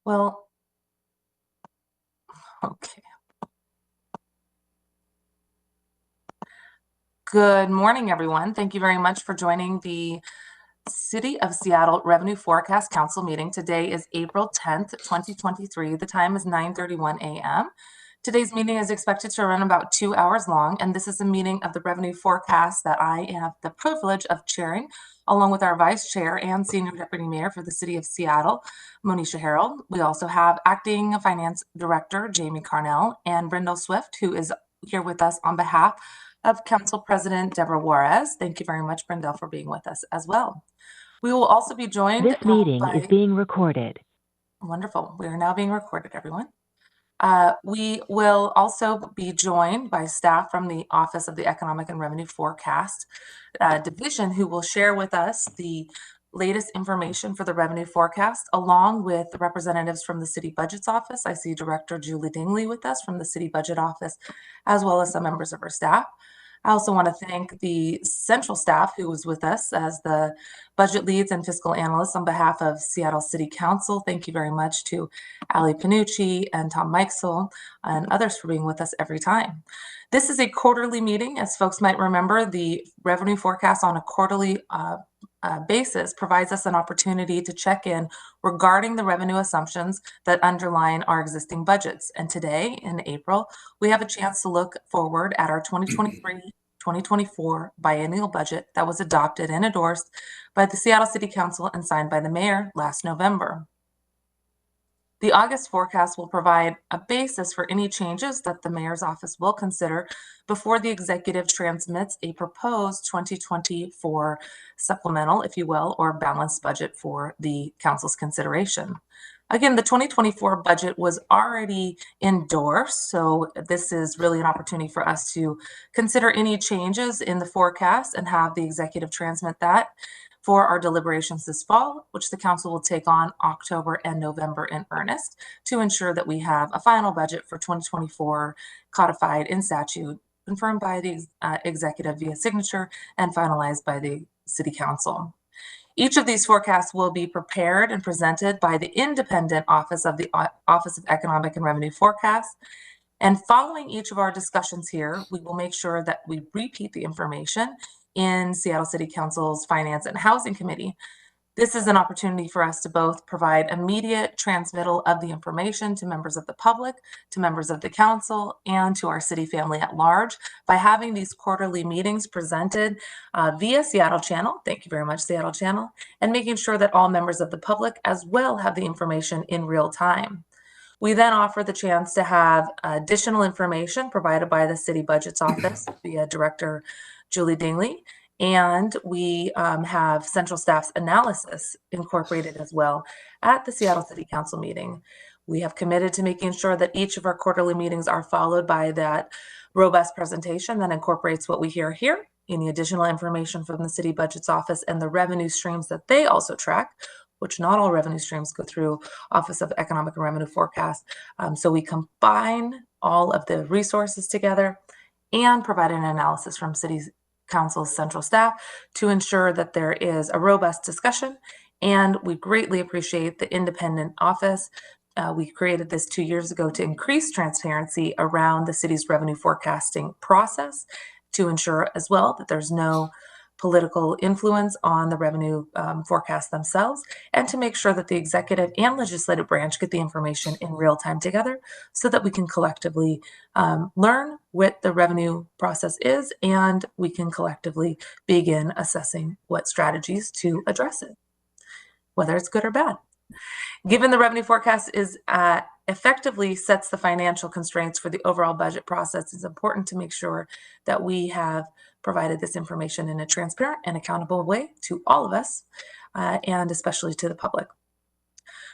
Well, okay. Good morning, everyone. Thank you very much for joining the City of Seattle Revenue Forecast Council meeting. Today is April 10th, 2023. The time is 9:31 a.m. Today's meeting is expected to run about 2 hours long, and this is a meeting of the revenue forecast that I have the privilege of chairing, along with our Vice Chair and Senior Deputy Mayor for the City of Seattle, Monisha Harold. We also have Acting Finance Director Jamie Carnell and Brindle Swift, who is here with us on behalf of Council President Deborah Juarez. Thank you very much, Brindle, for being with us as well. We will also be joined This meeting is being recorded. Wonderful. We are now being recorded, everyone. We will also be joined by staff from the Office of the Economic and Revenue Forecast Division, who will share with us the latest information for the revenue forecast, along with representatives from the City Budget's Office. I see Director Julie Dingley with us from the City Budget Office, as well as some members of her staff. I also want to thank the central staff who was with us as the budget leads and fiscal analysts on behalf of Seattle City Council. Thank you very much to Ali Panucci and Tom Mikesel and others for being with us every time. This is a quarterly meeting. As folks might remember, the revenue forecast on a quarterly basis provides us an opportunity to check in regarding the revenue assumptions that underline our existing budgets. And today, in April, we have a chance to look forward at our 2023-2024 biennial budget that was adopted and endorsed by the Seattle City Council and signed by the mayor last November. The August forecast will provide a basis for any changes that the mayor's office will consider before the executive transmits a proposed 2024 supplemental, if you will, or balanced budget for the council's consideration. Again, the 2024 budget was already endorsed, so this is really an opportunity for us to consider any changes in the forecast and have the executive transmit that for our deliberations this fall, which the council will take on October and November in earnest to ensure that we have a final budget for 2024 codified in statute, confirmed by the executive via signature, and finalized by the city council. Each of these forecasts will be prepared and presented by the independent Office of Economic and Revenue Forecast. And following each of our discussions here, we will make sure that we repeat the information in Seattle City Council's Finance and Housing Committee. This is an opportunity for us to both provide immediate transmittal of the information to members of the public, to members of the council, and to our city family at large by having these quarterly meetings presented via Seattle Channel. Thank you very much, Seattle Channel, and making sure that all members of the public as well have the information in real time. We then offer the chance to have additional information provided by the City Budget's Office via Director Julie Dingley, and we have central staff's analysis incorporated as well at the Seattle City Council meeting. We have committed to making sure that each of our quarterly meetings are followed by that robust presentation that incorporates what we hear here, any additional information from the City Budget's Office, and the revenue streams that they also track, which not all revenue streams go through Office of Economic and Revenue Forecast. So we combine all of the resources together and provide an analysis from City Council's central staff to ensure that there is a robust discussion. And we greatly appreciate the independent office. We created this 2 years ago to increase transparency around the city's revenue forecasting process, to ensure as well that there's no political influence on the revenue forecast themselves, and to make sure that the executive and legislative branch get the information in real time together so that we can collectively learn what the revenue process is, and we can collectively begin assessing what strategies to address it, whether it's good or bad. Given the revenue forecast is effectively sets the financial constraints for the overall budget process, it's important to make sure that we have provided this information in a transparent and accountable way to all of us, and especially to the public.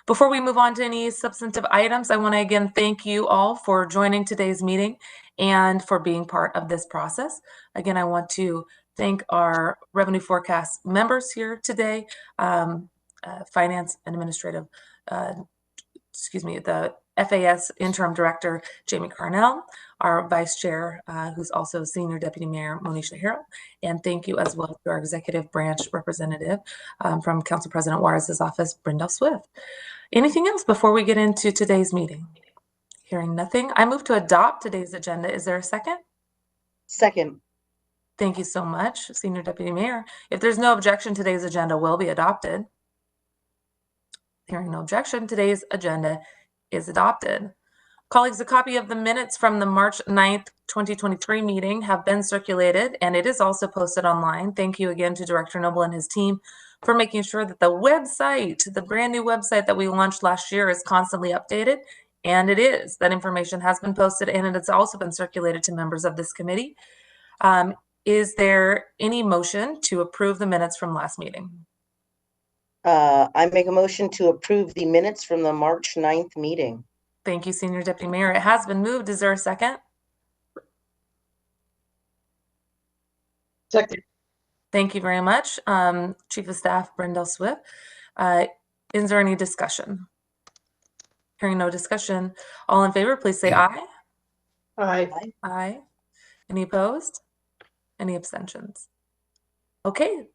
Before we move on to any substantive items, I want to again thank you all for joining today's meeting and for being part of this process. Again, I want to thank our revenue forecast members here today, Finance and Administrative, the FAS Interim Director, Jamie Carnell, our Vice Chair, who's also Senior Deputy Mayor, Monisha Harold, and thank you as well to our Executive Branch Representative from Council President Juarez's office, Brindle Swift. Anything else before we get into today's meeting? Hearing nothing, I move to adopt today's agenda. Is there a second? Second. Thank you so much, Senior Deputy Mayor. If there's no objection, today's agenda will be adopted. Hearing no objection, today's agenda is adopted. Colleagues, a copy of the minutes from the March 9th, 2023 meeting have been circulated, and it is also posted online. Thank you again to Director Noble and his team for making sure that the website, the brand new website that we launched last year, is constantly updated. And it is. That information has been posted, and it has also been circulated to members of this committee. Is there any motion to approve the minutes from last meeting? I make a motion to approve the minutes from the March 9th meeting. Thank you, Senior Deputy Mayor. It has been moved. Is there a second? Second. Thank you very much, Chief of Staff Brendel Swift. Is there any discussion? Hearing no discussion, all in favor, please say aye. Aye. Aye. Any opposed? Any abstentions? Okay,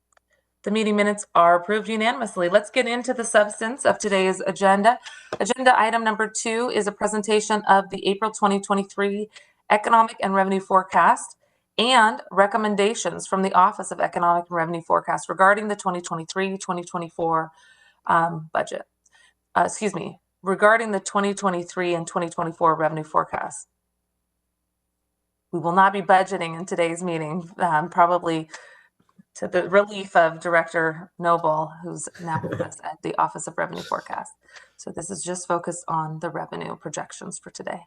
the meeting minutes are approved unanimously. Let's get into the substance of today's agenda. Agenda item number 2 is a presentation of the April 2023 Economic and Revenue Forecast and recommendations from the Office of Economic and Revenue Forecast regarding the 2023-2024 budget. Regarding the 2023 and 2024 revenue forecast. We will not be budgeting in today's meeting, probably to the relief of Director Noble, who's now with us at the Office of Revenue Forecast. So this is just focused on the revenue projections for today.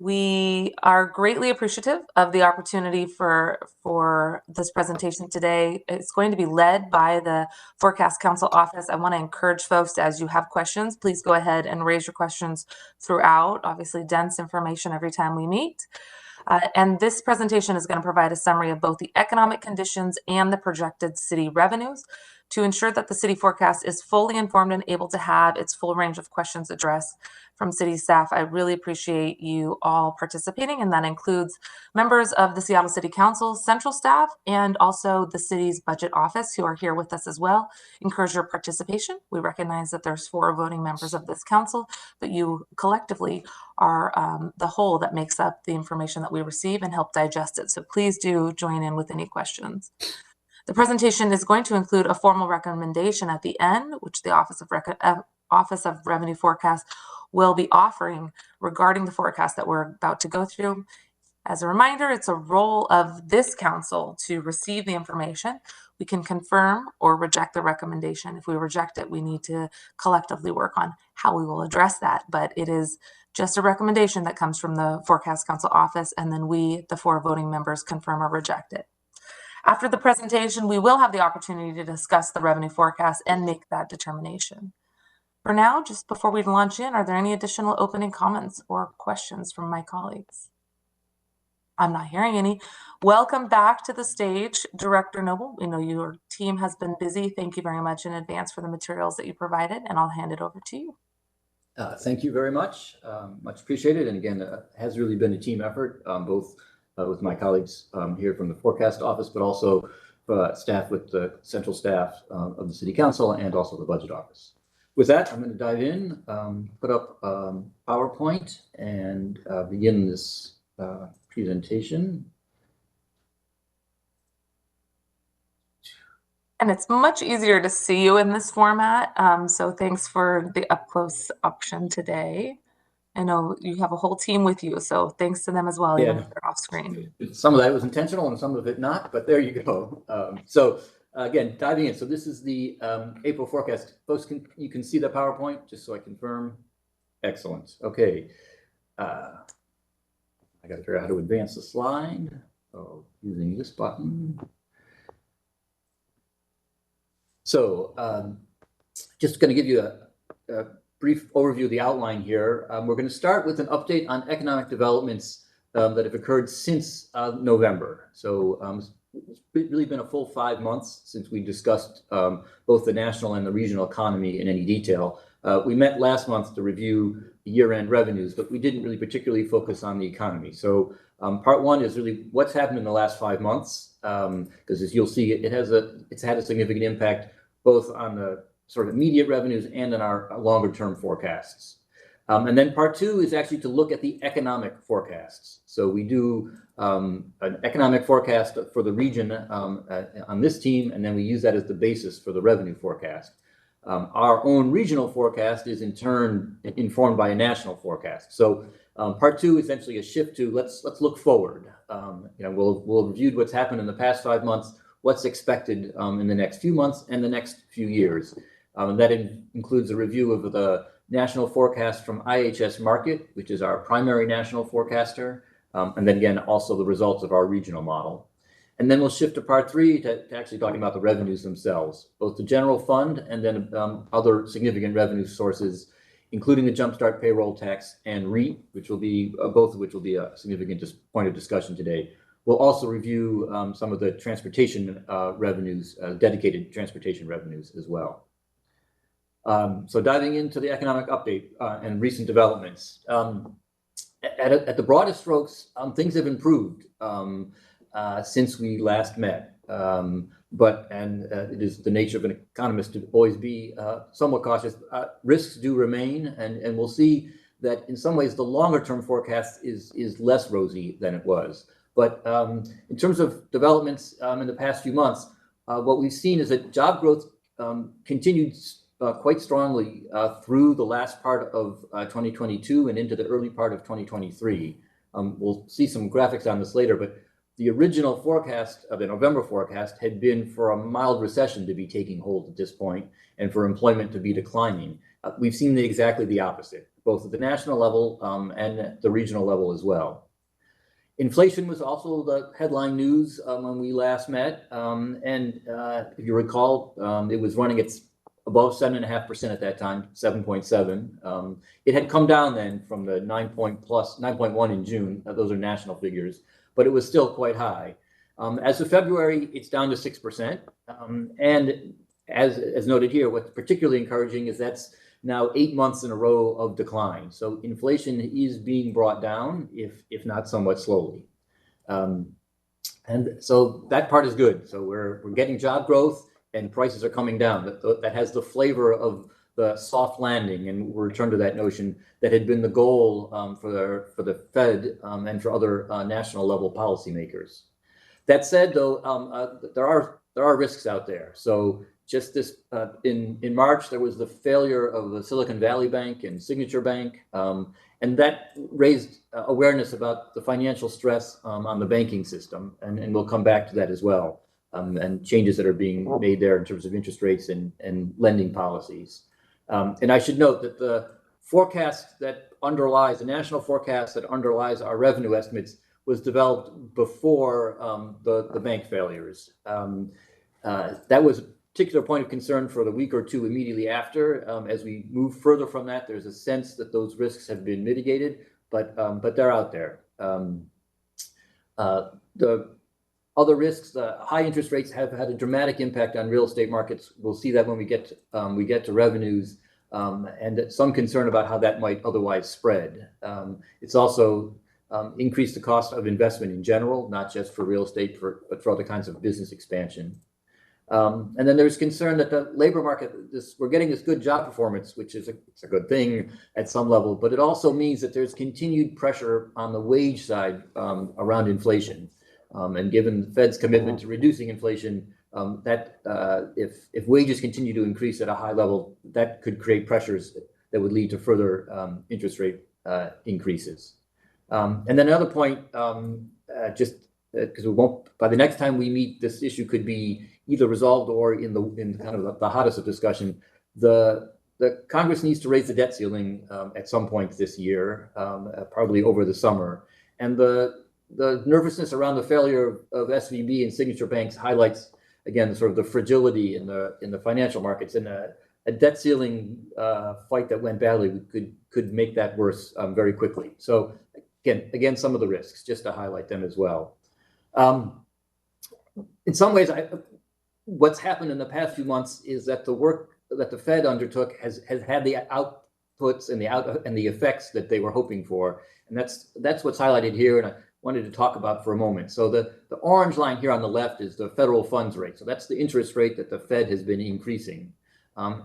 We are greatly appreciative of the opportunity for this presentation today. It's going to be led by the Forecast Council Office. I want to encourage folks, as you have questions, please go ahead and raise your questions throughout. Obviously, dense information every time we meet. And this presentation is going to provide a summary of both the economic conditions and the projected city revenues to ensure that the city forecast is fully informed and able to have its full range of questions addressed from city staff. I really appreciate you all participating, and that includes members of the Seattle City Council central staff and also the city's budget office who are here with us as well. Encourage your participation. We recognize that there's 4 voting members of this council, but you collectively are the whole that makes up the information that we receive and help digest it. So please do join in with any questions. The presentation is going to include a formal recommendation at the end, which the Office of Revenue Forecast will be offering regarding the forecast that we're about to go through. As a reminder, it's a role of this council to receive the information. We can confirm or reject the recommendation. If we reject it, we need to collectively work on how we will address that. But it is just a recommendation that comes from the Forecast Council Office, and then we, the 4 voting members, confirm or reject it. After the presentation, we will have the opportunity to discuss the revenue forecast and make that determination. For now, just before we launch in, are there any additional opening comments or questions from my colleagues? I'm not hearing any. Welcome back to the stage, Director Noble. We know your team has been busy. Thank you very much in advance for the materials that you provided, and I'll hand it over to you. Thank you very much. Much appreciated. And again, has really been a team effort, both with my colleagues here from the Forecast Office, but also staff with the central staff of the City Council and also the Budget Office. With that, I'm going to dive in, put up PowerPoint, and begin this presentation. And it's much easier to see you in this format, so thanks for the up-close option today. I know you have a whole team with you, so thanks to them as well, even if they're off screen. Some of that was intentional and some of it not, but there you go. Again, diving in. So this is the April forecast. Folks, you can see the PowerPoint, just so I confirm. Excellent. Okay. I got to figure out how to advance the slide. So using this button. So just going to give you a brief overview of the outline here. We're going to start with an update on economic developments that have occurred since November. So it's really been a full 5 months since we discussed both the national and the regional economy in any detail. We met last month to review the year-end revenues, but we didn't really particularly focus on the economy. So part 1 is really what's happened in the last 5 months, because as you'll see, it's had a significant impact both on the sort of immediate revenues and in our longer term forecasts. And then part two is actually to look at the economic forecasts. So we do an economic forecast for the region on this team, and then we use that as the basis for the revenue forecast. Our own regional forecast is in turn informed by a national forecast. So part two is essentially a shift to let's look forward. We'll reviewed what's happened in the past 5 months, what's expected in the next few months and the next few years. And that includes a review of the national forecast from IHS Markit, which is our primary national forecaster, and then again also the results of our regional model. And then we'll shift to part three to actually talking about the revenues themselves, both the general fund and then other significant revenue sources, including the Jumpstart payroll tax and REIT, which will be both of which will be a significant point of discussion today. We'll also review some of the transportation revenues, dedicated transportation revenues as well. So diving into the economic update and recent developments. At the broadest strokes, things have improved since we last met. It is the nature of an economist to always be somewhat cautious. Risks do remain, and we'll see that in some ways the longer term forecast is less rosy than it was. But in terms of developments in the past few months, what we've seen is that job growth continued quite strongly through the last part of 2022 and into the early part of 2023. We'll see some graphics on this later, but the original forecast of the November forecast had been for a mild recession to be taking hold at this point and for employment to be declining. We've seen exactly the opposite, both at the national level and at the regional level as well. Inflation was also the headline news when we last met. If you recall, it was running at above 7.5% at that time, 7.7. It had come down then from the 9.1 in June. Those are national figures, but it was still quite high. As of February, it's down to 6%. And as noted here, what's particularly encouraging is that's now 8 months in a row of decline. So inflation is being brought down, if not somewhat slowly. And so that part is good. So we're getting job growth and prices are coming down. That has the flavor of the soft landing, and we'll return to that notion that had been the goal for the Fed and for other national level policymakers. That said, though, there are risks out there. So just this in March, there was the failure of the Silicon Valley Bank and Signature Bank, and that raised awareness about the financial stress on the banking system, and we'll come back to that as well. And changes that are being made there in terms of interest rates and lending policies. And I should note that the forecast that underlies, the national forecast that underlies our revenue estimates was developed before the bank failures. That was a particular point of concern for the week or two immediately after. As we move further from that, there's a sense that those risks have been mitigated, but they're out there. The other risks, high interest rates have had a dramatic impact on real estate markets. We'll see that when we get to revenues, and some concern about how that might otherwise spread. It's also increased the cost of investment in general, not just for real estate, but for other kinds of business expansion. And then there's concern that the labor market, we're getting this good job performance, which is it's a good thing at some level, but it also means that there's continued pressure on the wage side around inflation. And given the Fed's commitment to reducing inflation, if wages continue to increase at a high level, that could create pressures that would lead to further interest rate increases. And then another point, just because we won't, by the next time we meet, this issue could be either resolved or in kind of the hottest of discussion. The Congress needs to raise the debt ceiling at some point this year, probably over the summer, and the nervousness around the failure of SVB and Signature Banks highlights again sort of the fragility in the financial markets, and a debt ceiling fight that went badly could make that worse very quickly. So again, some of the risks, just to highlight them as well. In some ways, what's happened in the past few months is that the work that the Fed undertook has had the outputs and the effects that they were hoping for, and that's what's highlighted here. And I wanted to talk about for a moment. So the orange line here on the left is the federal funds rate. So that's the interest rate that the Fed has been increasing.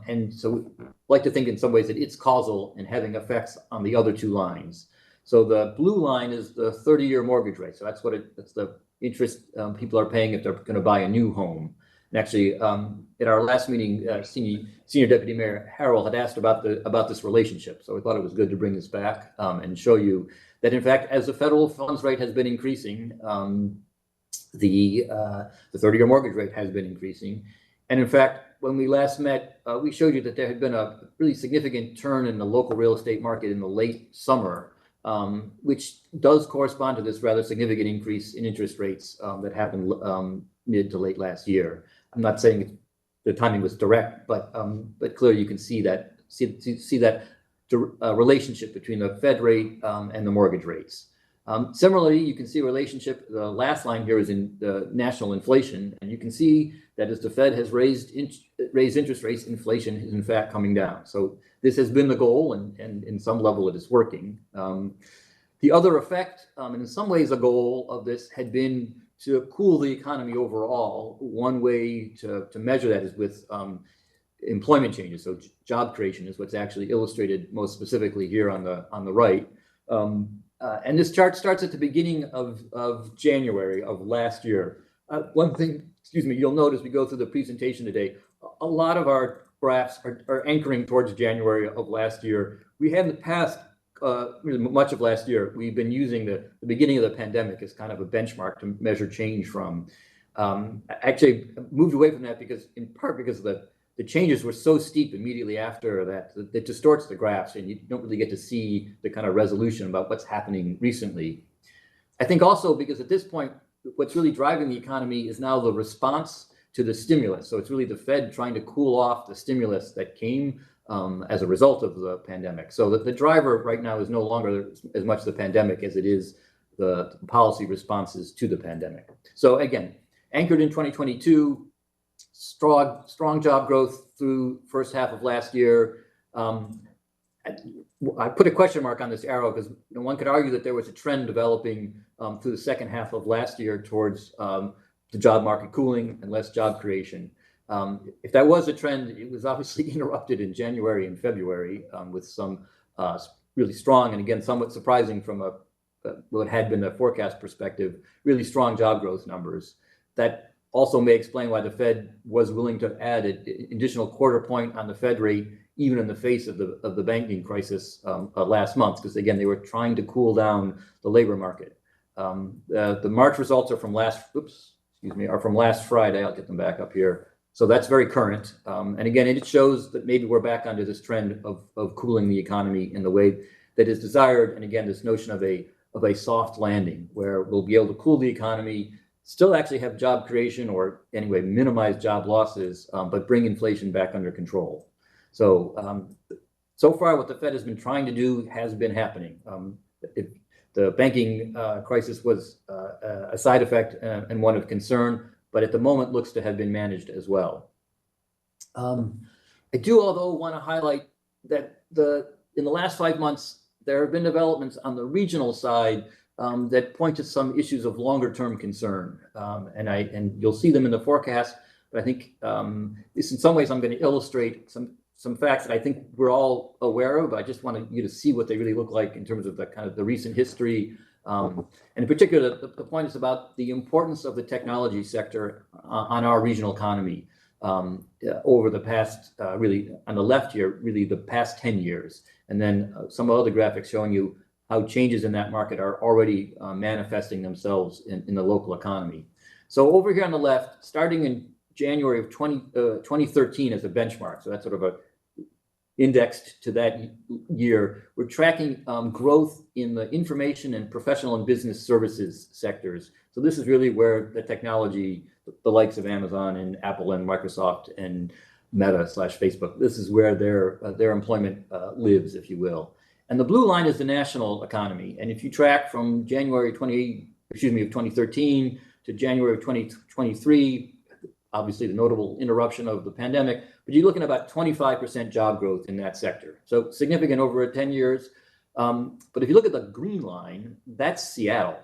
And so I like to think in some ways that it's causal and having effects on the other two lines. So the blue line is the 30-year mortgage rate. So that's the interest people are paying if they're going to buy a new home. And actually, at our last meeting, Senior Deputy Mayor Harrell had asked about this relationship. So I thought it was good to bring this back and show you that, in fact, as the federal funds rate has been increasing, the 30-year mortgage rate has been increasing. And in fact, when we last met, we showed you that there had been a really significant turn in the local real estate market in the late summer, which does correspond to this rather significant increase in interest rates that happened mid to late last year. I'm not saying the timing was direct, but clearly you can see that relationship between the Fed rate and the mortgage rates. Similarly, you can see a relationship. The last line here is in the national inflation, and you can see that as the Fed has raised interest rates, inflation is in fact coming down. So this has been the goal, and in some level it is working. The other effect, and in some ways a goal of this, had been to cool the economy overall. One way to measure that is with employment changes. So job creation is what's actually illustrated most specifically here on the right. And this chart starts at the beginning of January of last year. One thing, you'll notice we go through the presentation today, a lot of our graphs are anchoring towards January of last year. We had in the past, really much of last year, we've been using the beginning of the pandemic as kind of a benchmark to measure change from. Actually moved away from that in part because the changes were so steep immediately after that it distorts the graphs, and you don't really get to see the kind of resolution about what's happening recently. I think also because at this point, what's really driving the economy is now the response to the stimulus. So it's really the Fed trying to cool off the stimulus that came as a result of the pandemic. So the driver right now is no longer as much the pandemic as it is the policy responses to the pandemic. So again, anchored in 2022, strong job growth through first half of last year. I put a question mark on this arrow because one could argue that there was a trend developing through the second half of last year towards the job market cooling and less job creation. If that was a trend, it was obviously interrupted in January and February with some really strong, and again, somewhat surprising from what had been a forecast perspective, really strong job growth numbers. That also may explain why the Fed was willing to add an additional quarter point on the Fed rate, even in the face of the banking crisis last month, because again, they were trying to cool down the labor market. The March results are from last Friday. I'll get them back up here. So that's very current. And again, it shows that maybe we're back onto this trend of cooling the economy in the way that is desired. And again, this notion of a soft landing where we'll be able to cool the economy, still actually have job creation, or anyway, minimize job losses, but bring inflation back under control. So, so far what the Fed has been trying to do has been happening. The banking crisis was a side effect and one of concern, but at the moment looks to have been managed as well. I do, although, want to highlight that in the last 5 months, there have been developments on the regional side that point to some issues of longer-term concern, and you'll see them in the forecast. But I think this, in some ways, I'm going to illustrate some facts that I think we're all aware of. But I just wanted you to see what they really look like in terms of the kind of the recent history, and in particular, the point is about the importance of the technology sector on our regional economy over the past, really on the left here, really the past 10 years, and then some other graphics showing you how changes in that market are already manifesting themselves in the local economy. So over here on the left, starting in January of 2013 as a benchmark, so that's sort of a indexed to that year, we're tracking growth in the information and professional and business services sectors. So this is really where the technology, the likes of Amazon and Apple and Microsoft and Meta/Facebook, this is where their employment lives, if you will. And the blue line is the national economy. And if you track from January of 2013 to January of 2023, obviously the notable interruption of the pandemic, but you're looking at about 25% job growth in that sector. So significant over 10 years. But if you look at the green line, that's Seattle.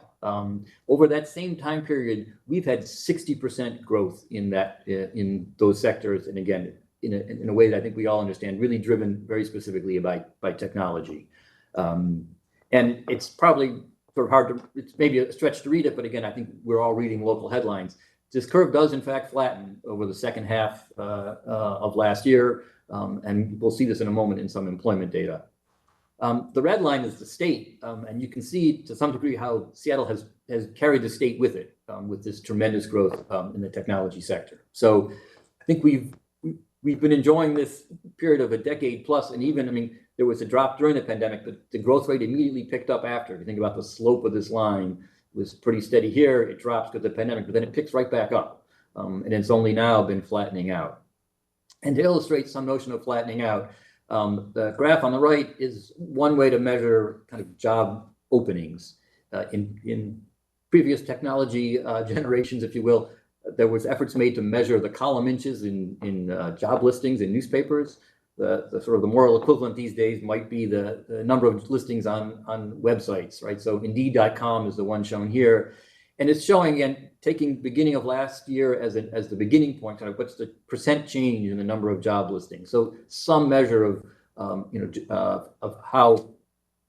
Over that same time period, we've had 60% growth in those sectors. And again, in a way that I think we all understand, really driven very specifically by technology. And it's probably sort of hard to, it's maybe a stretch to read it, but again, I think we're all reading local headlines. This curve does in fact flatten over the second half of last year, and we'll see this in a moment in some employment data. The red line is the state, and you can see to some degree how Seattle has carried the state with it, with this tremendous growth in the technology sector. So I think we've been enjoying this period of a decade plus, and even, I mean, there was a drop during the pandemic, but the growth rate immediately picked up after. If you think about the slope of this line, it was pretty steady here, it drops because of the pandemic, but then it picks right back up. And it's only now been flattening out. And to illustrate some notion of flattening out, the graph on the right is one way to measure kind of job openings. In previous technology generations, if you will, there was efforts made to measure the column inches in job listings in newspapers. The sort of the moral equivalent these days might be the number of listings on websites, right? So Indeed.com is the one shown here. And it's showing, again, taking beginning of last year as the beginning point, kind of what's the percent change in the number of job listings. So some measure of, of how,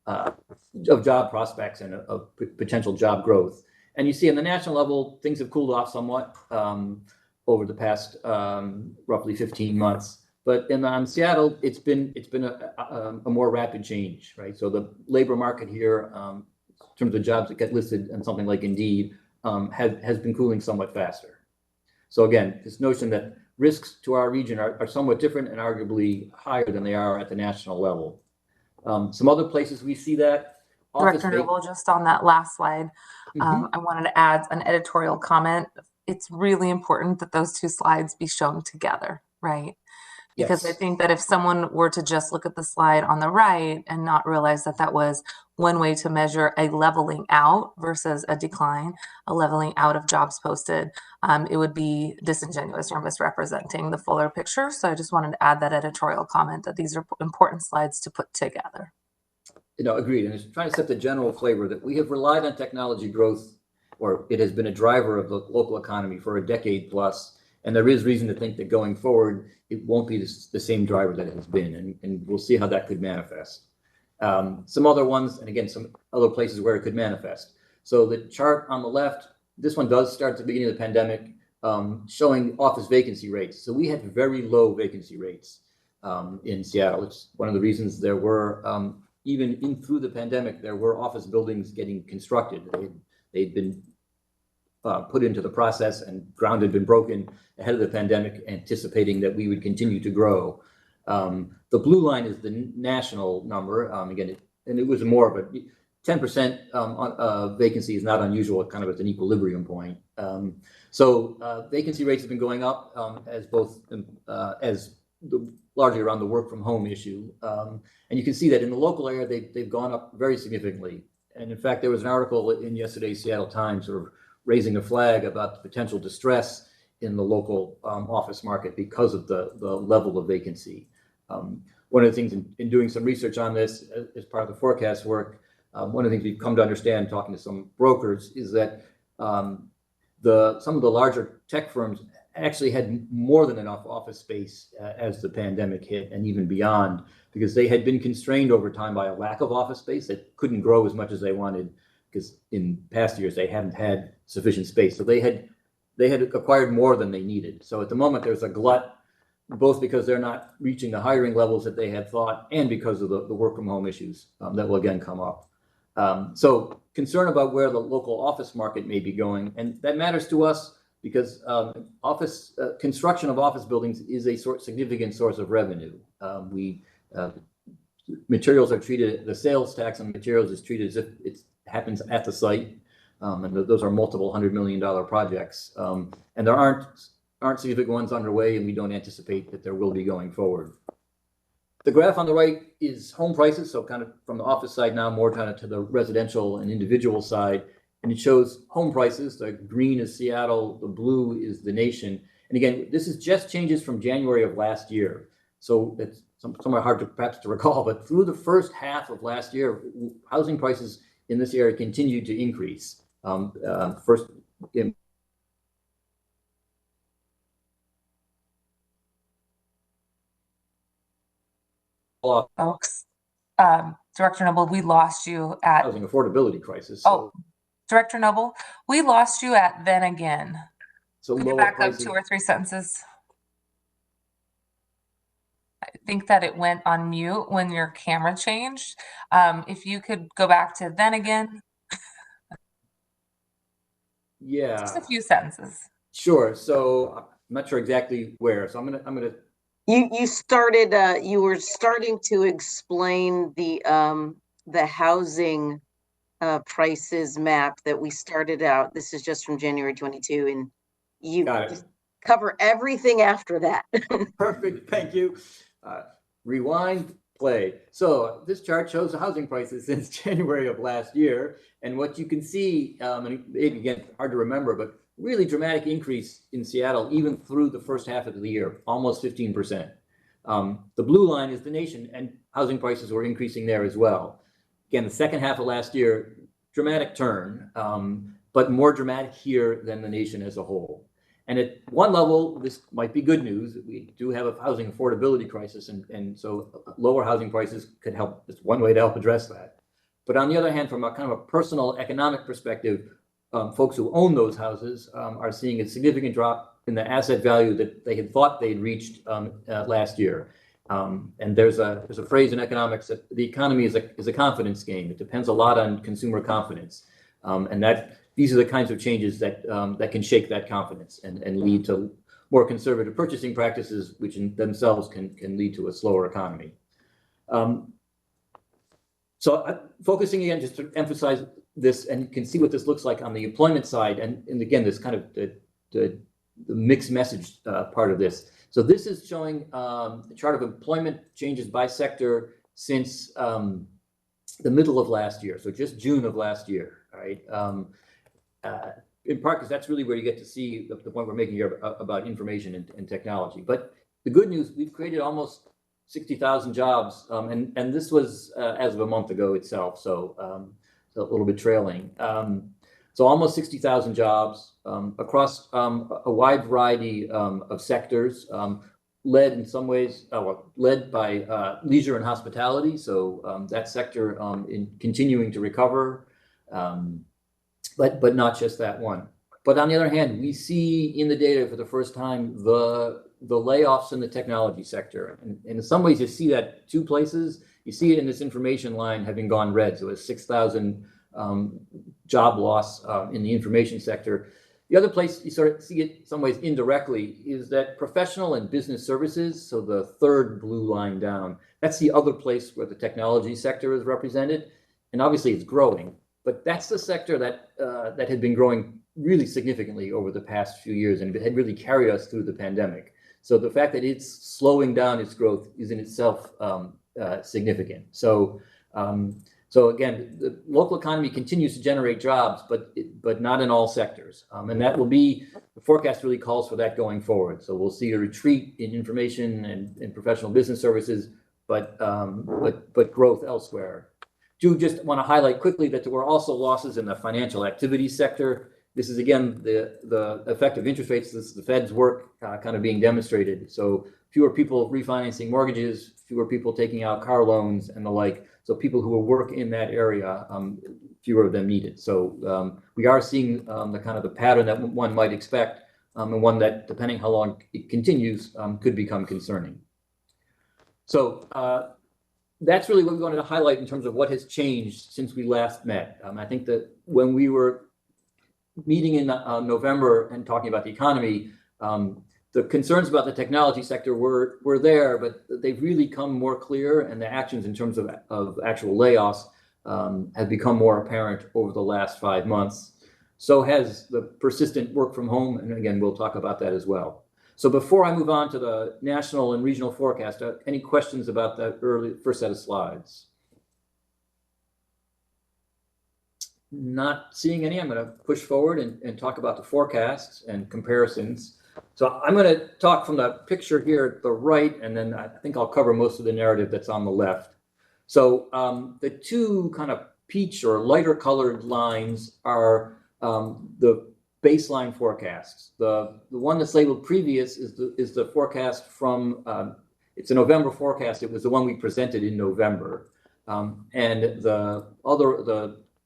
of job prospects and of potential job growth. And you see on the national level, things have cooled off somewhat over the past roughly 15 months. But on Seattle, it's been a more rapid change, right? So the labor market here, in terms of jobs that get listed on something like Indeed, has been cooling somewhat faster. So again, this notion that risks to our region are somewhat different and arguably higher than they are at the national level. Some other places we see that. Director Noble, just on that last slide, I wanted to add an editorial comment. It's really important that those two slides be shown together, right? Because I think that if someone were to just look at the slide on the right and not realize that that was one way to measure a leveling out versus a decline, a leveling out of jobs posted, it would be disingenuous or misrepresenting the fuller picture. So I just wanted to add that editorial comment that these are important slides to put together. Agreed. And it's trying to set the general flavor that we have relied on technology growth, or it has been a driver of the local economy for a decade plus. And there is reason to think that going forward, it won't be the same driver that it has been. And we'll see how that could manifest. Some other ones, and again, some other places where it could manifest. So the chart on the left, this one does start at the beginning of the pandemic, showing office vacancy rates. So we had very low vacancy rates in Seattle. It's one of the reasons there were, even through the pandemic, there were office buildings getting constructed. They'd been put into the process, and ground had been broken ahead of the pandemic, anticipating that we would continue to grow. The blue line is the national number. Again, it was more of a 10% vacancy is not unusual, kind of at an equilibrium point. So vacancy rates have been going up as largely around the work from home issue. And you can see that in the local area, they've gone up very significantly. And in fact, there was an article in yesterday's Seattle Times sort of raising a flag about the potential distress in the local office market because of the level of vacancy. One of the things in doing some research on this as part of the forecast work, one of the things we've come to understand talking to some brokers is that some of the larger tech firms actually had more than enough office space as the pandemic hit and even beyond, because they had been constrained over time by a lack of office space that couldn't grow as much as they wanted, because in past years they hadn't had sufficient space. So they had acquired more than they needed. So at the moment there's a glut, both because they're not reaching the hiring levels that they had thought and because of the work from home issues that will again come up. So concern about where the local office market may be going, and that matters to us because construction of office buildings is a significant source of revenue. Materials are treated, the sales tax on materials is treated as if it happens at the site, and those are multiple $100 million projects, and there aren't significant ones underway, and we don't anticipate that there will be going forward. The graph on the right is home prices, so kind of from the office side now, more kind of to the residential and individual side, and it shows home prices. The green is Seattle, the blue is the nation. And again, this is just changes from January of last year. So it's somewhat hard to perhaps to recall, but through the first half of last year, housing prices in this area continued to increase. folks. Director Noble, we lost you at, housing affordability crisis. oh, Director Noble, we lost you at then again. So Could you lower back up prices. 2 or 3 sentences? I think that it went on mute when your camera changed. If you could go back to then again, just a Yeah, few sentences. sure. So I'm not sure exactly where. So I'm gonna. You started, you were starting to explain the housing prices map that we started out. This is just from January 22, and you Got it. just cover everything after that. Perfect, thank you. Rewind, play. So this chart shows the housing prices since January of last year. And what you can see, and maybe again, hard to remember, but really dramatic increase in Seattle, even through the first half of the year, almost 15%. The blue line is the nation, and housing prices were increasing there as well. Again, the second half of last year, dramatic turn, but more dramatic here than the nation as a whole. And at one level, this might be good news. We do have a housing affordability crisis, and so lower housing prices could help. It's one way to help address that. But on the other hand, from a kind of a personal economic perspective, folks who own those houses are seeing a significant drop in the asset value that they had thought they'd reached last year. And there's a phrase in economics that the economy is a confidence game. It depends a lot on consumer confidence, and these are the kinds of changes that can shake that confidence and lead to more conservative purchasing practices, which in themselves can lead to a slower economy. Focusing again, just to emphasize this, and you can see what this looks like on the employment side, and again, this kind of the mixed message part of this. So this is showing a chart of employment changes by sector since the middle of last year, so just June of last year, right? In part because that's really where you get to see the point we're making here about information and technology. But the good news, we've created almost 60,000 jobs, and this was as of a month ago itself, so a little bit trailing. So almost 60,000 jobs across a wide variety of sectors, led in some ways, led by leisure and hospitality. So that sector in continuing to recover. But not just that one. But on the other hand, we see in the data for the first time the layoffs in the technology sector. And in some ways, you see that 2 places. You see it in this information line having gone red. So it's 6,000 job loss in the information sector. The other place you sort of see it in some ways indirectly is that professional and business services, so the third blue line down, that's the other place where the technology sector is represented. And obviously it's growing. But that's the sector that had been growing really significantly over the past few years, and it had really carried us through the pandemic. So the fact that it's slowing down its growth is in itself significant. So again, the local economy continues to generate jobs, but not in all sectors, and that will be the forecast really calls for that going forward. So we'll see a retreat in information and professional business services, but growth elsewhere. Do just want to highlight quickly that there were also losses in the financial activity sector. This is again the effect of interest rates. This is the Fed's work kind of being demonstrated. So fewer people refinancing mortgages, fewer people taking out car loans and the like. So people who will work in that area, fewer of them needed. So we are seeing the kind of the pattern that one might expect, and one that, depending how long it continues, could become concerning. So that's really what we wanted to highlight in terms of what has changed since we last met. I think that when we were meeting in November and talking about the economy, the concerns about the technology sector were there, but they've really come more clear, and the actions in terms of actual layoffs have become more apparent over the last 5 months. So has the persistent work from home, and again, we'll talk about that as well. So before I move on to the national and regional forecast, any questions about that first set of slides? Not seeing any. I'm going to push forward and talk about the forecasts and comparisons. So I'm going to talk from the picture here at the right, and then I think I'll cover most of the narrative that's on the left. So the 2 kind of peach or lighter colored lines are the baseline forecasts. The one that's labeled previous is the forecast from it's a November forecast. It was the one we presented in November. And the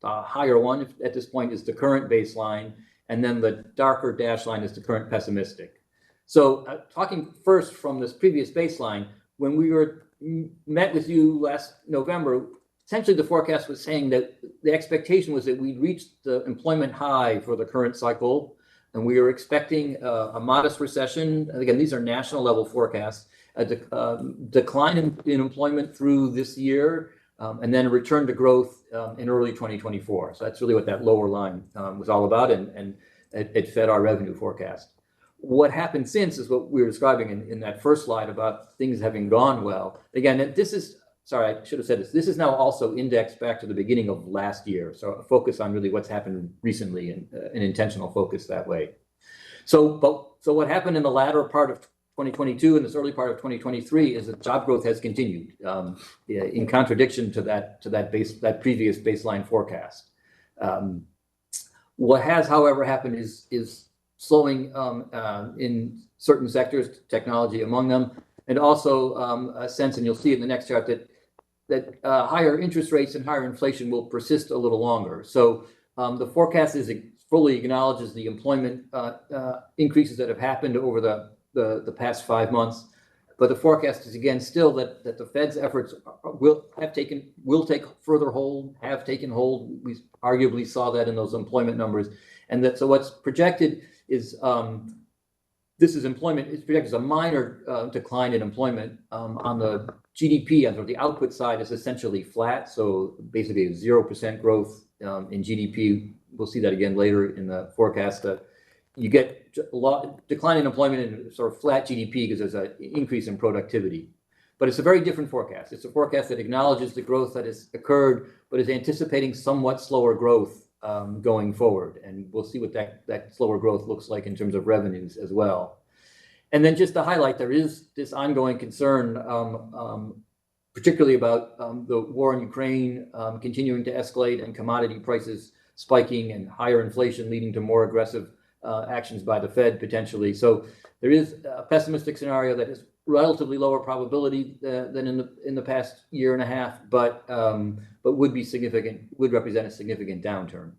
higher one at this point is the current baseline, and then the darker dash line is the current pessimistic. So talking first from this previous baseline, when we met with you last November, essentially the forecast was saying that the expectation was that we'd reached the employment high for the current cycle, and we were expecting a modest recession. And again, these are national level forecasts, a decline in employment through this year, and then a return to growth in early 2024. So that's really what that lower line was all about, and it fed our revenue forecast. What happened since is what we were describing in that first slide about things having gone well. Again, this is, sorry, I should have said this. This is now also indexed back to the beginning of last year. So a focus on really what's happened recently, and an intentional focus that way. So what happened in the latter part of 2022 and this early part of 2023 is that job growth has continued in contradiction to that previous baseline forecast. What has, however, happened is slowing in certain sectors, technology among them, and also a sense, and you'll see it in the next chart, that higher interest rates and higher inflation will persist a little longer. So the forecast fully acknowledges the employment increases that have happened over the past 5 months, but the forecast is again still that the Fed's efforts will take further hold, have taken hold. We arguably saw that in those employment numbers, and that so what's projected is this is employment. It's projected as a minor decline in employment on the GDP. On the output side is essentially flat, so basically 0% growth in GDP. We'll see that again later in the forecast. That you get a lot decline in employment and sort of flat GDP because there's an increase in productivity. But it's a very different forecast. It's a forecast that acknowledges the growth that has occurred, but is anticipating somewhat slower growth going forward. And we'll see what that slower growth looks like in terms of revenues as well. And then just to highlight, there is this ongoing concern, particularly about the war in Ukraine continuing to escalate and commodity prices spiking and higher inflation leading to more aggressive actions by the Fed potentially. So there is a pessimistic scenario that is relatively lower probability than in the past year and a half, but would represent a significant downturn.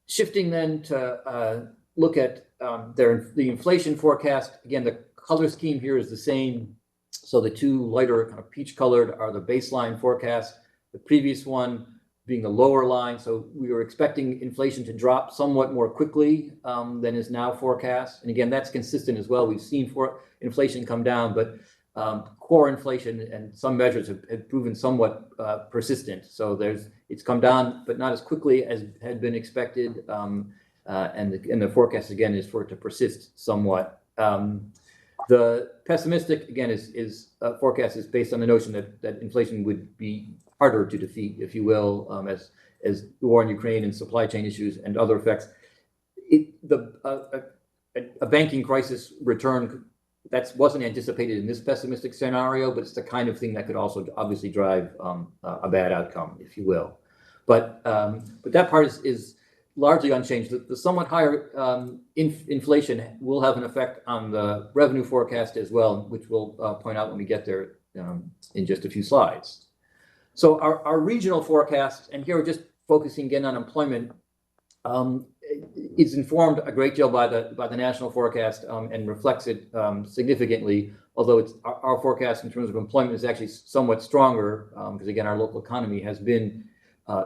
Shifting then to look at the inflation forecast. Again, the color scheme here is the same. So the two lighter kind of peach colored are the baseline forecast. The previous one being the lower line. So we were expecting inflation to drop somewhat more quickly than is now forecast. And again, that's consistent as well. We've seen inflation come down, but core inflation and some measures have proven somewhat persistent. So it's come down, but not as quickly as had been expected. And the forecast again is for it to persist somewhat. The pessimistic again is forecast is based on the notion that inflation would be harder to defeat, if you will, as the war in Ukraine and supply chain issues and other effects. A banking crisis return that wasn't anticipated in this pessimistic scenario, but it's the kind of thing that could also obviously drive a bad outcome, if you will. But that part is largely unchanged. The somewhat higher inflation will have an effect on the revenue forecast as well, which we'll point out when we get there in just a few slides. So our regional forecast, and here we're just focusing again on employment, is informed a great deal by the national forecast and reflects it significantly. Although our forecast in terms of employment is actually somewhat stronger because again our local economy has been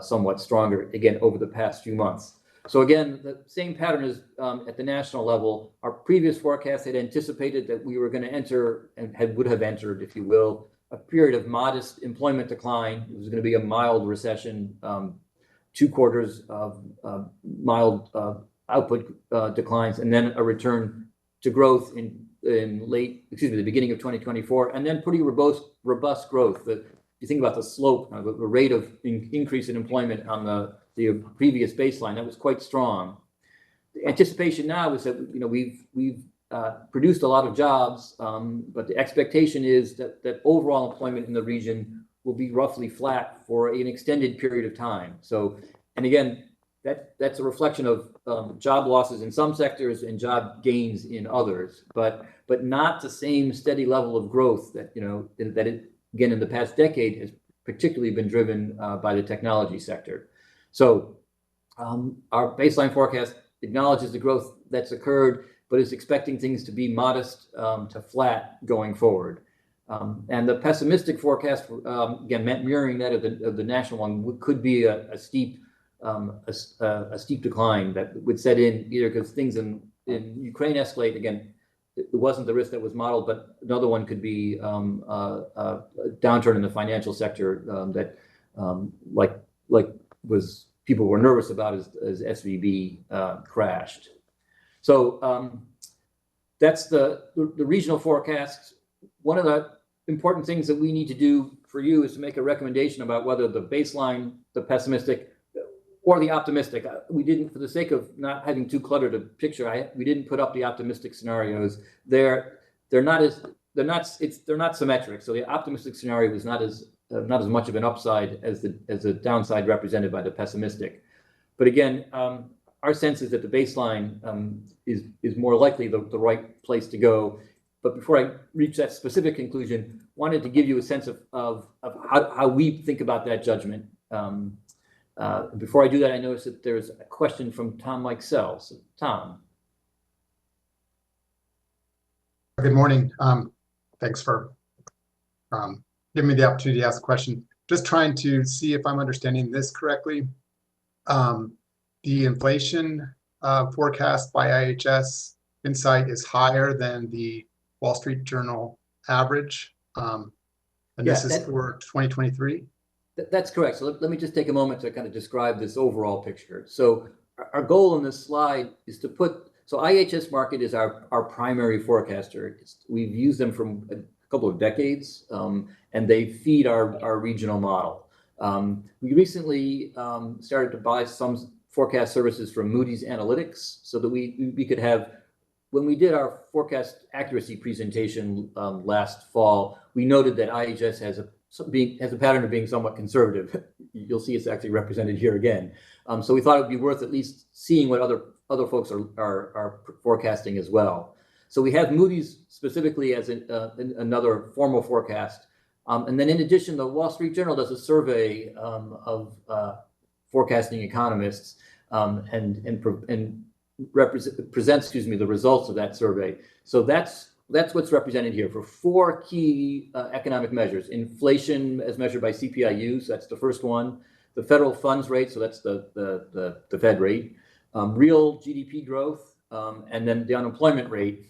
somewhat stronger again over the past few months. So again, the same pattern is at the national level. Our previous forecast had anticipated that we were going to enter and would have entered, if you will, a period of modest employment decline. It was going to be a mild recession, 2 quarters of mild output declines, and then a return to growth in the beginning of 2024, and then pretty robust growth. If you think about the slope, the rate of increase in employment on the previous baseline, that was quite strong. The anticipation now is that we've produced a lot of jobs, but the expectation is that overall employment in the region will be roughly flat for an extended period of time. So, and again, that's a reflection of job losses in some sectors and job gains in others, but not the same steady level of growth that again in the past decade has particularly been driven by the technology sector. So our baseline forecast acknowledges the growth that's occurred, but is expecting things to be modest to flat going forward. And the pessimistic forecast, again, mirroring that of the national one, could be a steep decline that would set in either because things in Ukraine escalate. Again, it wasn't the risk that was modeled, but another one could be a downturn in the financial sector that like was people were nervous about as SVB crashed. So that's the regional forecast. One of the important things that we need to do for you is to make a recommendation about whether the baseline, the pessimistic, or the optimistic. We didn't, for the sake of not having too cluttered a picture, we didn't put up the optimistic scenarios. They're not symmetric. So the optimistic scenario was not as much of an upside as the downside represented by the pessimistic. But again, our sense is that the baseline is more likely the right place to go. But before I reach that specific conclusion, wanted to give you a sense of how we think about that judgment. Before I do that, I noticed that there's a question from Tom Mikesell. So, Tom. Good morning. Thanks for giving me the opportunity to ask a question. Just trying to see if I'm understanding this correctly. The inflation forecast by IHS Insight is higher than the Wall Street Journal average, and this is for 2023? That's correct. So let me just take a moment to kind of describe this overall picture. So our goal in this slide is to so IHS Markit is our primary forecaster. We've used them for a couple of decades, and they feed our regional model. We recently started to buy some forecast services from Moody's Analytics so that we could have, when we did our forecast accuracy presentation last fall, we noted that IHS has a pattern of being somewhat conservative. You'll see it's actually represented here again. So we thought it would be worth at least seeing what other folks are forecasting as well. So we have Moody's specifically as another formal forecast. And then in addition, the Wall Street Journal does a survey of forecasting economists and presents the results of that survey. So that's what's represented here for four key economic measures: inflation as measured by CPIU, so that's the first one; the federal funds rate, so that's the Fed rate; real GDP growth, and then the unemployment rate.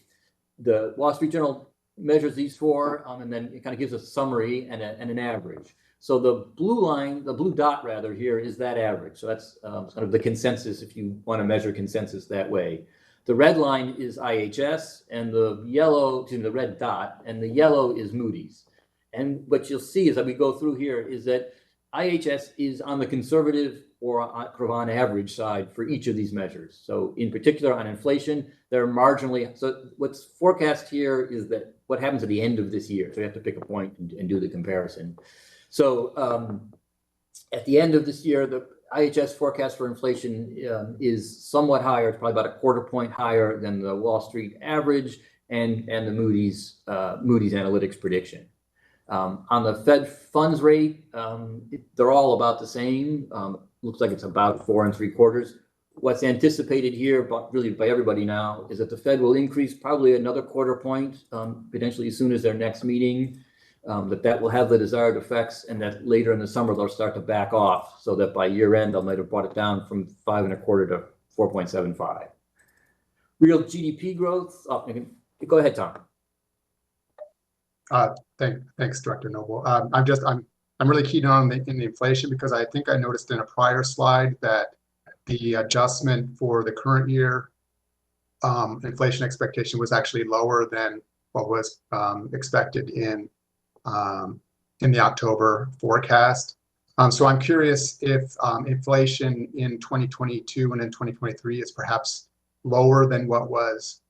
The Wall Street Journal measures these four, and then it kind of gives a summary and an average. So the blue dot rather here is that average. So that's kind of the consensus if you want to measure consensus that way. The red line is IHS, and the red dot, and the yellow is Moody's. And what you'll see as we go through here is that IHS is on the conservative or on average side for each of these measures. So in particular on inflation, they're marginally, so what's forecast here is that what happens at the end of this year. So you have to pick a point and do the comparison. So at the end of this year, the IHS forecast for inflation is somewhat higher. It's probably about a quarter point higher than the Wall Street average and the Moody's Analytics prediction. On the Fed funds rate, they're all about the same. Looks like it's about 4 3/4. What's anticipated here, but really by everybody now, is that the Fed will increase probably another quarter point, potentially as soon as their next meeting. That will have the desired effects, and that later in the summer they'll start to back off, so that by year end they might have brought it down from 5 1/4 to 4.75. Real GDP growth. Go ahead, Tom. Thanks, Director Noble. I'm really keen on the inflation because I think I noticed in a prior slide that the adjustment for the current year inflation expectation was actually lower than what was expected in the October forecast. So I'm curious if inflation in 2022 and in 2023 is perhaps lower than what was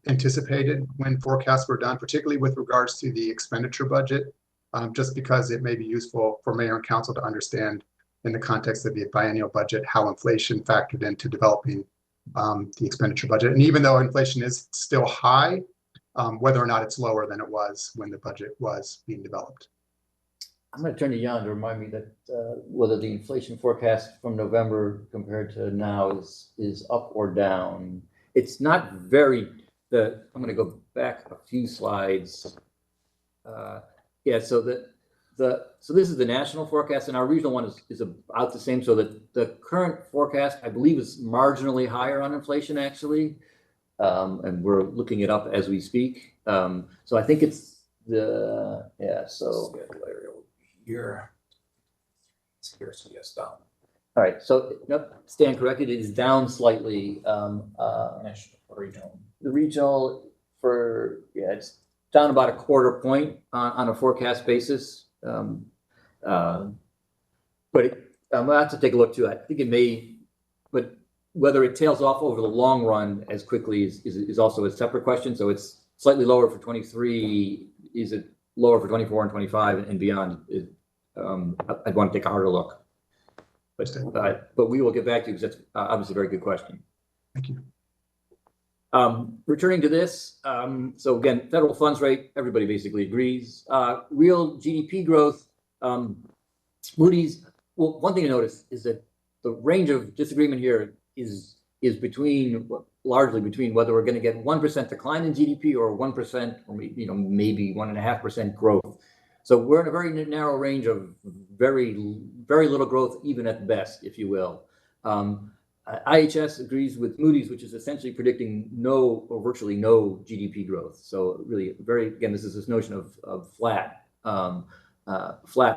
anticipated when forecasts were done, particularly with regards to the expenditure budget, just because it may be useful for Mayor and Council to understand in the context of the biennial budget, how inflation factored into developing the expenditure budget. And even though inflation is still high, whether or not it's lower than it was when the budget was being developed. I'm going to turn to Jan to remind me that whether the inflation forecast from November compared to now is up or down. It's not very. I'm going to go back a few slides. Yeah, so so this is the national forecast, and our regional one is about the same. So that the current forecast, I believe, is marginally higher on inflation actually, and we're looking it up as we speak. So I think it's so. Here, so yes, down. All right, so nope, stand corrected. It is down slightly. National or regional. The regional it's down about a quarter point on a forecast basis. But I'll have to take a look too. I think it may, but whether it tails off over the long run as quickly is also a separate question. So it's slightly lower for 23. Is it lower for 24 and 25 and beyond? I'd want to take a harder look. But we will get back to you because that's obviously a very good question. Thank you. Returning to this, so again, federal funds rate, everybody basically agrees. Real GDP growth, Moody's, well, one thing to notice is that the range of disagreement here is largely between whether we're going to get 1% decline in GDP or 1% or maybe 1.5% growth. So we're in a very narrow range of very little growth, even at best, if you will. IHS agrees with Moody's, which is essentially predicting no or virtually no GDP growth. So really, again, this is this notion of flat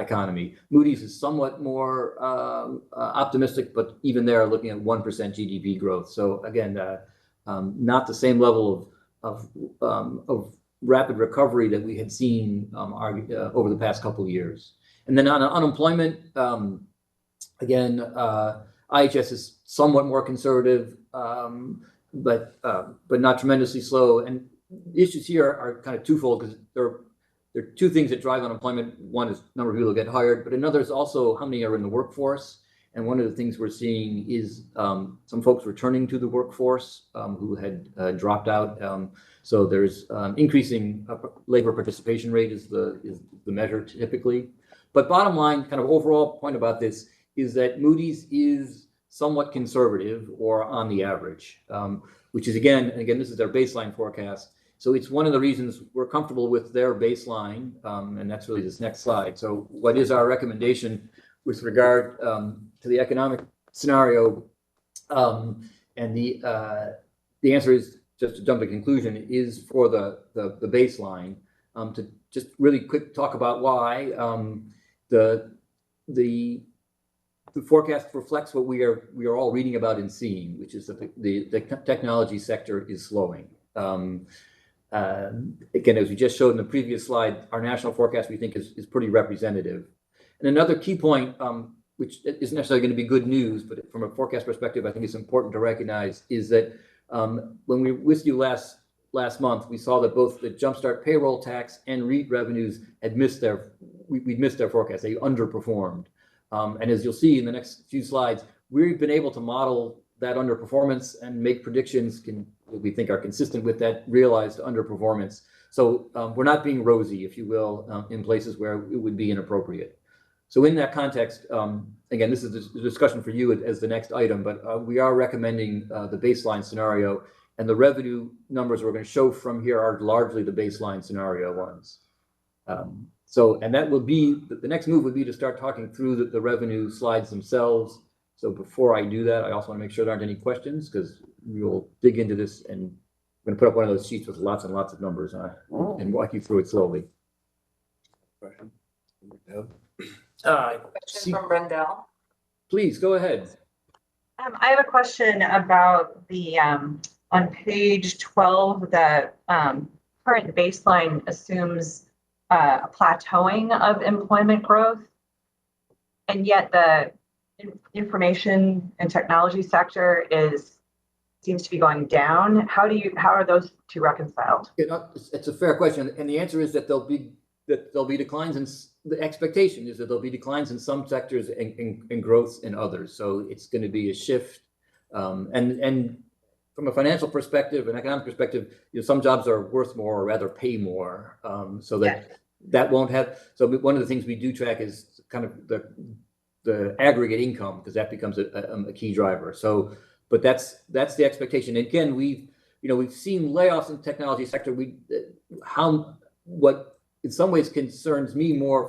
economy. Moody's is somewhat more optimistic, but even there, looking at 1% GDP growth. So again, not the same level of rapid recovery that we had seen over the past couple of years. And then on unemployment, again, IHS is somewhat more conservative, but not tremendously slow. And the issues here are kind of twofold because there are two things that drive unemployment. One is number of people who get hired, but another is also how many are in the workforce. And one of the things we're seeing is some folks returning to the workforce who had dropped out. So there's increasing labor participation rate is the measure typically. But bottom line, kind of overall point about this is that Moody's is somewhat conservative or on the average, which is again, this is their baseline forecast. So it's one of the reasons we're comfortable with their baseline, and that's really this next slide. So what is our recommendation with regard to the economic scenario? And the answer is, just to jump to conclusion, is for the baseline. To just really quick talk about why the forecast reflects what we are all reading about and seeing, which is that the technology sector is slowing. Again, as we just showed in the previous slide, our national forecast we think is pretty representative. And another key point, which isn't necessarily going to be good news, but from a forecast perspective, I think it's important to recognize, is that when we were with you last month, we saw that both the Jumpstart payroll tax and REIT revenues had missed we'd missed their forecast. They underperformed. And as you'll see in the next few slides, we've been able to model that underperformance and make predictions we think are consistent with that realized underperformance. So we're not being rosy, if you will, in places where it would be inappropriate. So in that context, again, this is a discussion for you as the next item, but we are recommending the baseline scenario, and the revenue numbers we're going to show from here are largely the baseline scenario ones. And that will be, the next move would be to start talking through the revenue slides themselves. So before I do that, I also want to make sure there aren't any questions because we will dig into this, and I'm going to put up one of those sheets with lots and lots of numbers and walk you through it slowly. Question from Brendel. Please go ahead. I have a question about the on page 12, the current baseline assumes a plateauing of employment growth, and yet the information and technology sector seems to be going down. How are those two reconciled? It's a fair question, and the answer is that they'll be that there'll be declines the expectation is that there'll be declines in some sectors and growth in others. So it's going to be a shift. And from a financial perspective, an economic perspective, some jobs are worth more or rather pay more. So that won't have. So one of the things we do track is kind of the aggregate income, because that becomes a key driver. So, but that's the expectation. And again, we've seen layoffs in the technology sector. What in some ways concerns me more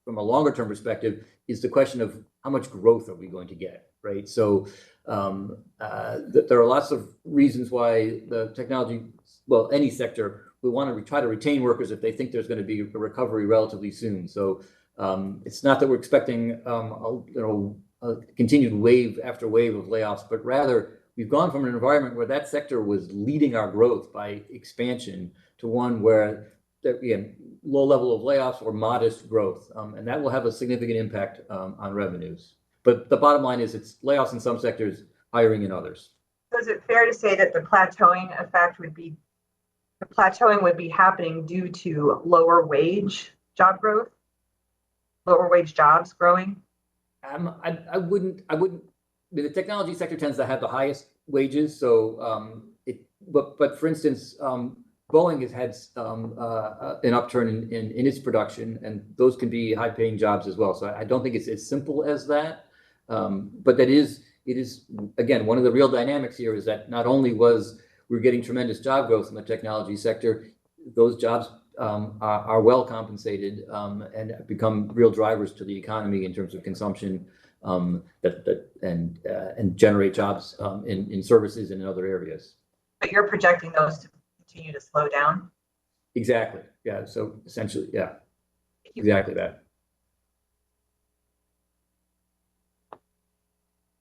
from a longer term perspective is the question of how much growth are we going to get, right? So there are lots of reasons why the technology, well, any sector, we want to try to retain workers if they think there's going to be a recovery relatively soon. So it's not that we're expecting a continued wave after wave of layoffs, but rather we've gone from an environment where that sector was leading our growth by expansion to one where again, low level of layoffs or modest growth, and that will have a significant impact on revenues. But the bottom line is it's layoffs in some sectors, hiring in others. So is it fair to say that the plateauing effect would be happening due to lower wage job growth, lower wage jobs growing? I wouldn't. The technology sector tends to have the highest wages, so but for instance, Boeing has had an upturn in its production, and those can be high-paying jobs as well. So I don't think it's as simple as that. But it is again, one of the real dynamics here is that not only we're getting tremendous job growth in the technology sector, those jobs are well compensated and have become real drivers to the economy in terms of consumption and generate jobs in services and in other areas. But you're projecting those to continue to slow down? Exactly. Yeah. So essentially, yeah, exactly that.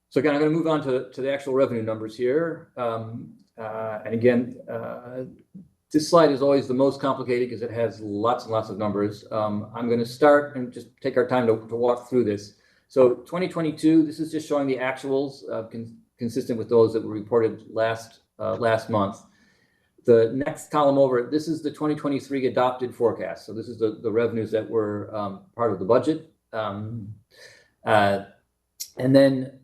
So again, I'm going to move on to the actual revenue numbers here. And again, this slide is always the most complicated because it has lots and lots of numbers. I'm going to start and just take our time to walk through this. So 2022, this is just showing the actuals consistent with those that were reported last month. The next column over, this is the 2023 adopted forecast. So this is the revenues that were part of the budget. And then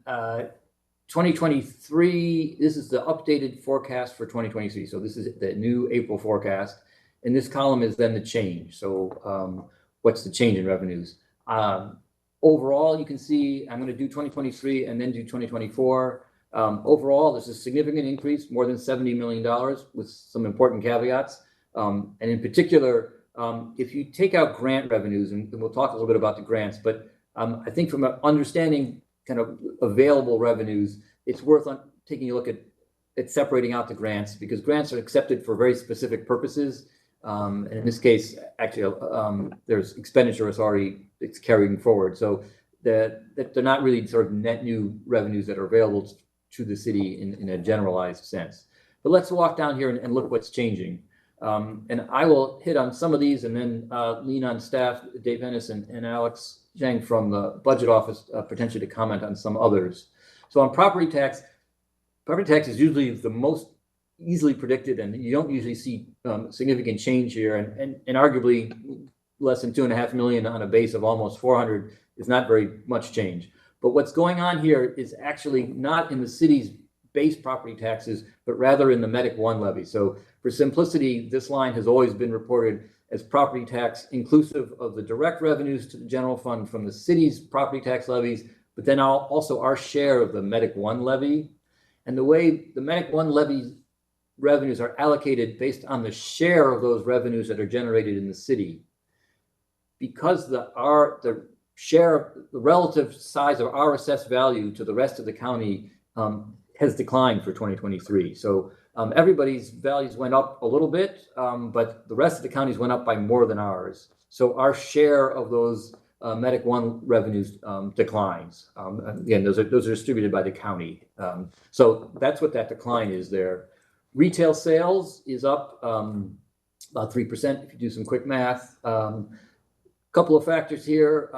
2023, this is the updated forecast for 2023. So this is the new April forecast. And this column is then the change. So what's the change in revenues? Overall, you can see I'm going to do 2023 and then do 2024. Overall, there's a significant increase, more than $70 million with some important caveats. And in particular, if you take out grant revenues, and we'll talk a little bit about the grants, but I think from understanding kind of available revenues, it's worth taking a look at separating out the grants, because grants are accepted for very specific purposes. And in this case, actually, there's expenditure it's carrying forward. So that they're not really sort of net new revenues that are available to the city in a generalized sense. But let's walk down here and look what's changing. And I will hit on some of these and then lean on staff, Dave Ennis and Alex Zhang from the budget office, potentially to comment on some others. So on property tax is usually the most easily predicted, and you don't usually see significant change here. And arguably less than 2.5 million on a base of almost 400 is not very much change. But what's going on here is actually not in the city's base property taxes, but rather in the Medic 1 levy. So for simplicity, this line has always been reported as property tax inclusive of the direct revenues to the general fund from the city's property tax levies, but then also our share of the Medic 1 levy. And the way the Medic 1 levy revenues are allocated based on the share of those revenues that are generated in the city, because the relative size of our assessed value to the rest of the county has declined for 2023. So everybody's values went up a little bit, but the rest of the counties went up by more than ours. So our share of those Medic 1 revenues declines. Again, those are distributed by the county. So that's what that decline is there. Retail sales is up about 3% if you do some quick math. Couple of factors here.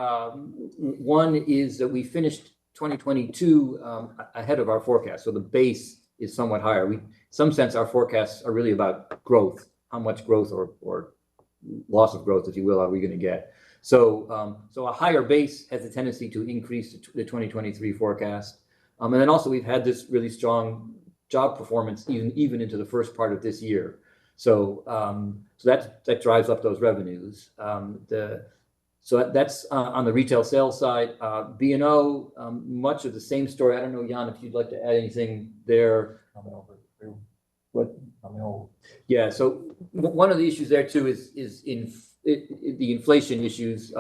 One is that we finished 2022 ahead of our forecast. So the base is somewhat higher. In some sense, our forecasts are really about growth, how much growth or loss of growth, if you will, are we going to get? So, so a higher base has a tendency to increase the 2023 forecast. And then also we've had this really strong job performance even into the first part of this year. So, so that drives up those revenues. So that's on the retail sales side. B&O, much of the same story. I don't know, Jan, if you'd like to add anything there. What? Yeah. So one of the issues there too is the inflation issues.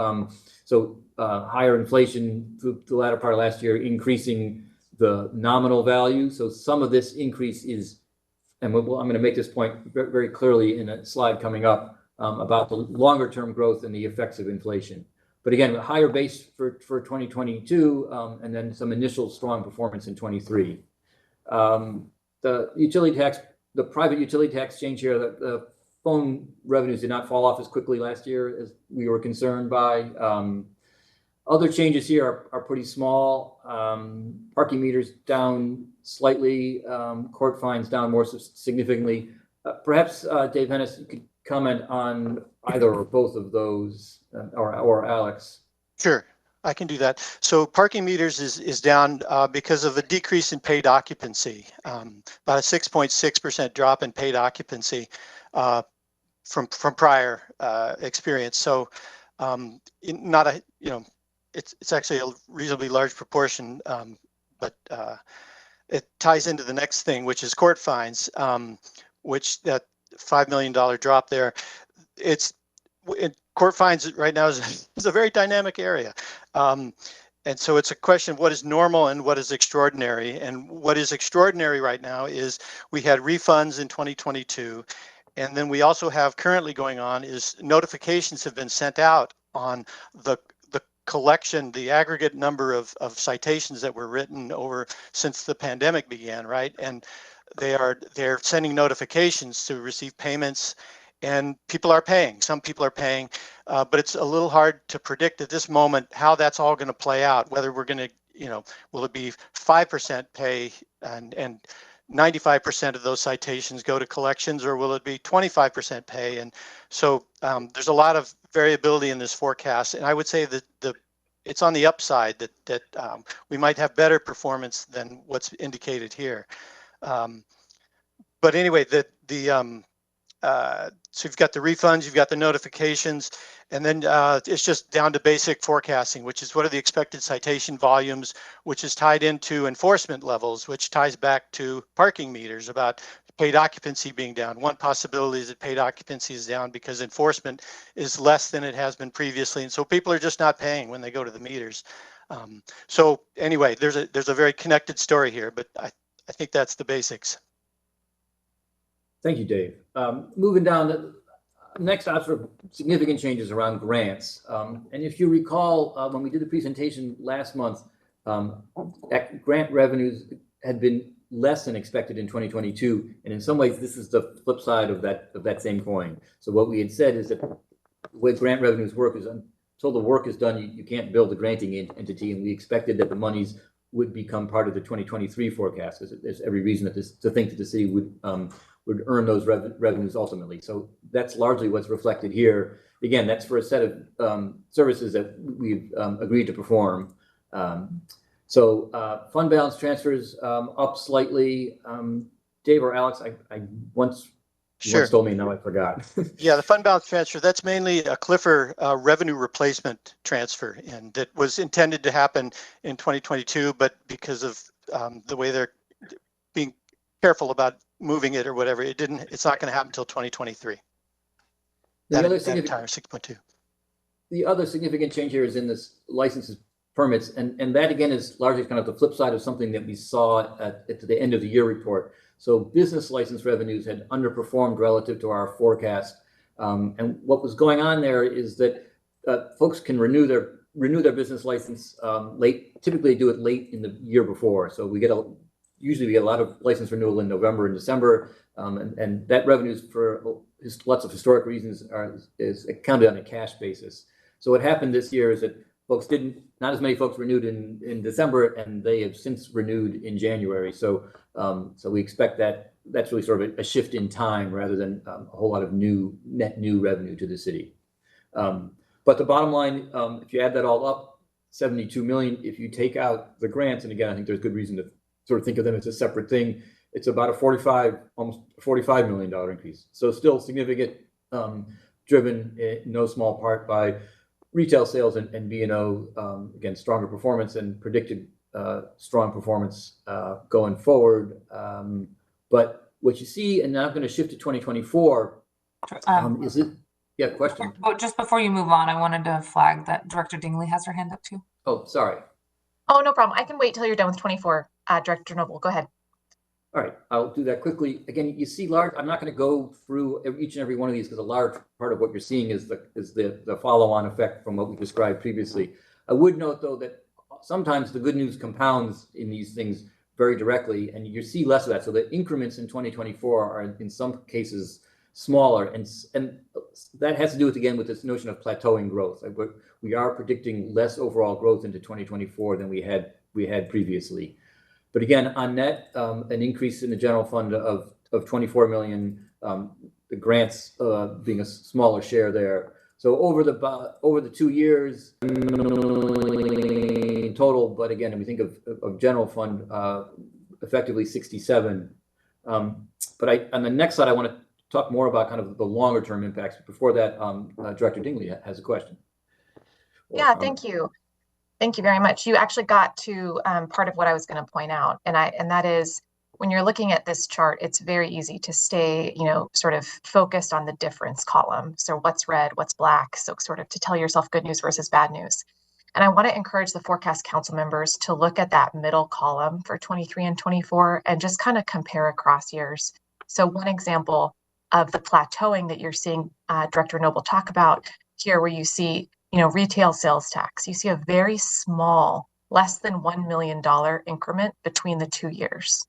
So higher inflation through the latter part of last year, increasing the nominal value. So some of this increase is, and I'm going to make this point very clearly in a slide coming up about the longer term growth and the effects of inflation. But again, a higher base for 2022, and then some initial strong performance in 23. The utility tax, the private utility tax change here, the phone revenues did not fall off as quickly last year as we were concerned by. Other changes here are pretty small. Parking meters down slightly, court fines down more significantly. Perhaps Dave Hennis, you could comment on either or both of those, or Alex. Sure, I can do that. So parking meters is down because of a decrease in paid occupancy, about a 6.6% drop in paid occupancy from prior experience. So not a, it's actually a reasonably large proportion, but it ties into the next thing, which is court fines, which that $5 million drop there. Court fines right now is a very dynamic area. And so it's a question of what is normal and what is extraordinary. And what is extraordinary right now is we had refunds in 2022. And then we also have currently going on is notifications have been sent out on the collection, the aggregate number of citations that were written over since the pandemic began, right? And they're sending notifications to receive payments, and people are paying. Some people are paying, but it's a little hard to predict at this moment how that's all going to play out. Whether we're going to, will it be 5% pay and 95% of those citations go to collections, or will it be 25% pay? And so there's a lot of variability in this forecast, and I would say that it's on the upside that we might have better performance than what's indicated here. But anyway, so you've got the refunds, you've got the notifications, and then it's just down to basic forecasting, which is what are the expected citation volumes, which is tied into enforcement levels, which ties back to parking meters about paid occupancy being down. One possibility is that paid occupancy is down because enforcement is less than it has been previously, and so people are just not paying when they go to the meters. So anyway, there's a very connected story here, but I think that's the basics. Thank you, Dave. Moving down, next are sort of significant changes around grants. And if you recall, when we did the presentation last month, grant revenues had been less than expected in 2022. And in some ways, this is the flip side of that same coin. So what we had said is that the way grant revenues work is until the work is done, you can't build a granting entity. And we expected that the monies would become part of the 2023 forecast. There's every reason to think that the city would earn those revenues ultimately. So that's largely what's reflected here. Again, that's for a set of services that we've agreed to perform. So fund balance transfers up slightly. Dave or Alex, I once told me, now I forgot. Yeah, the fund balance transfer, that's mainly a Clifford revenue replacement transfer, and that was intended to happen in 2022, but because of the way they're being careful about moving it or whatever, it's not going to happen until 2023. That entire 6.2. The other significant change here is in this licenses permits, and that again is largely kind of the flip side of something that we saw at the end of the year report. So business license revenues had underperformed relative to our forecast, and what was going on there is that folks can renew their business license late. Typically, do it late in the year before. So usually we get a lot of license renewal in November and December, and that revenues for lots of historic reasons is accounted on a cash basis. So what happened this year is that not as many folks renewed in December, and they have since renewed in January. So we expect that that's really sort of a shift in time rather than a whole lot of net new revenue to the city. But the bottom line, if you add that all up, 72 million, if you take out the grants, and again, I think there's good reason to sort of think of them as a separate thing, it's about almost $45 million increase. So still significant, driven in no small part by retail sales and B&O, again, stronger performance and predicted strong performance going forward. But what you see, and now I'm going to shift to 2024, is it? Yeah, question. Just before you move on, I wanted to flag that Director Dingley has her hand up too. Oh, sorry. Oh, no problem. I can wait till you're done with 24. Director Noble, go ahead. All right, I'll do that quickly. Again, you see I'm not going to go through each and every one of these because a large part of what you're seeing is the follow-on effect from what we described previously. I would note, though, that sometimes the good news compounds in these things very directly, and you see less of that. So the increments in 2024 are in some cases smaller, and that has to do with, again, with this notion of plateauing growth. We are predicting less overall growth into 2024 than we had previously. But again, on net, an increase in the general fund of 24 million, the grants being a smaller share there. So over the 2 years in total, but again, if we think of general fund, effectively 67. But on the next slide, I want to talk more about kind of the longer term impacts. But before that, Director Dingley has a question. Yeah, thank you. Thank you very much. You actually got to part of what I was going to point out, and that is when you're looking at this chart, it's very easy to stay, sort of focused on the difference column. So what's red, what's black, so sort of to tell yourself good news versus bad news. And I want to encourage the forecast council members to look at that middle column for 23 and 24 and just kind of compare across years. So one example of the plateauing that you're seeing Director Noble talk about here, where you see retail sales tax, you see a very small, less than $1 million increment between the 2 years.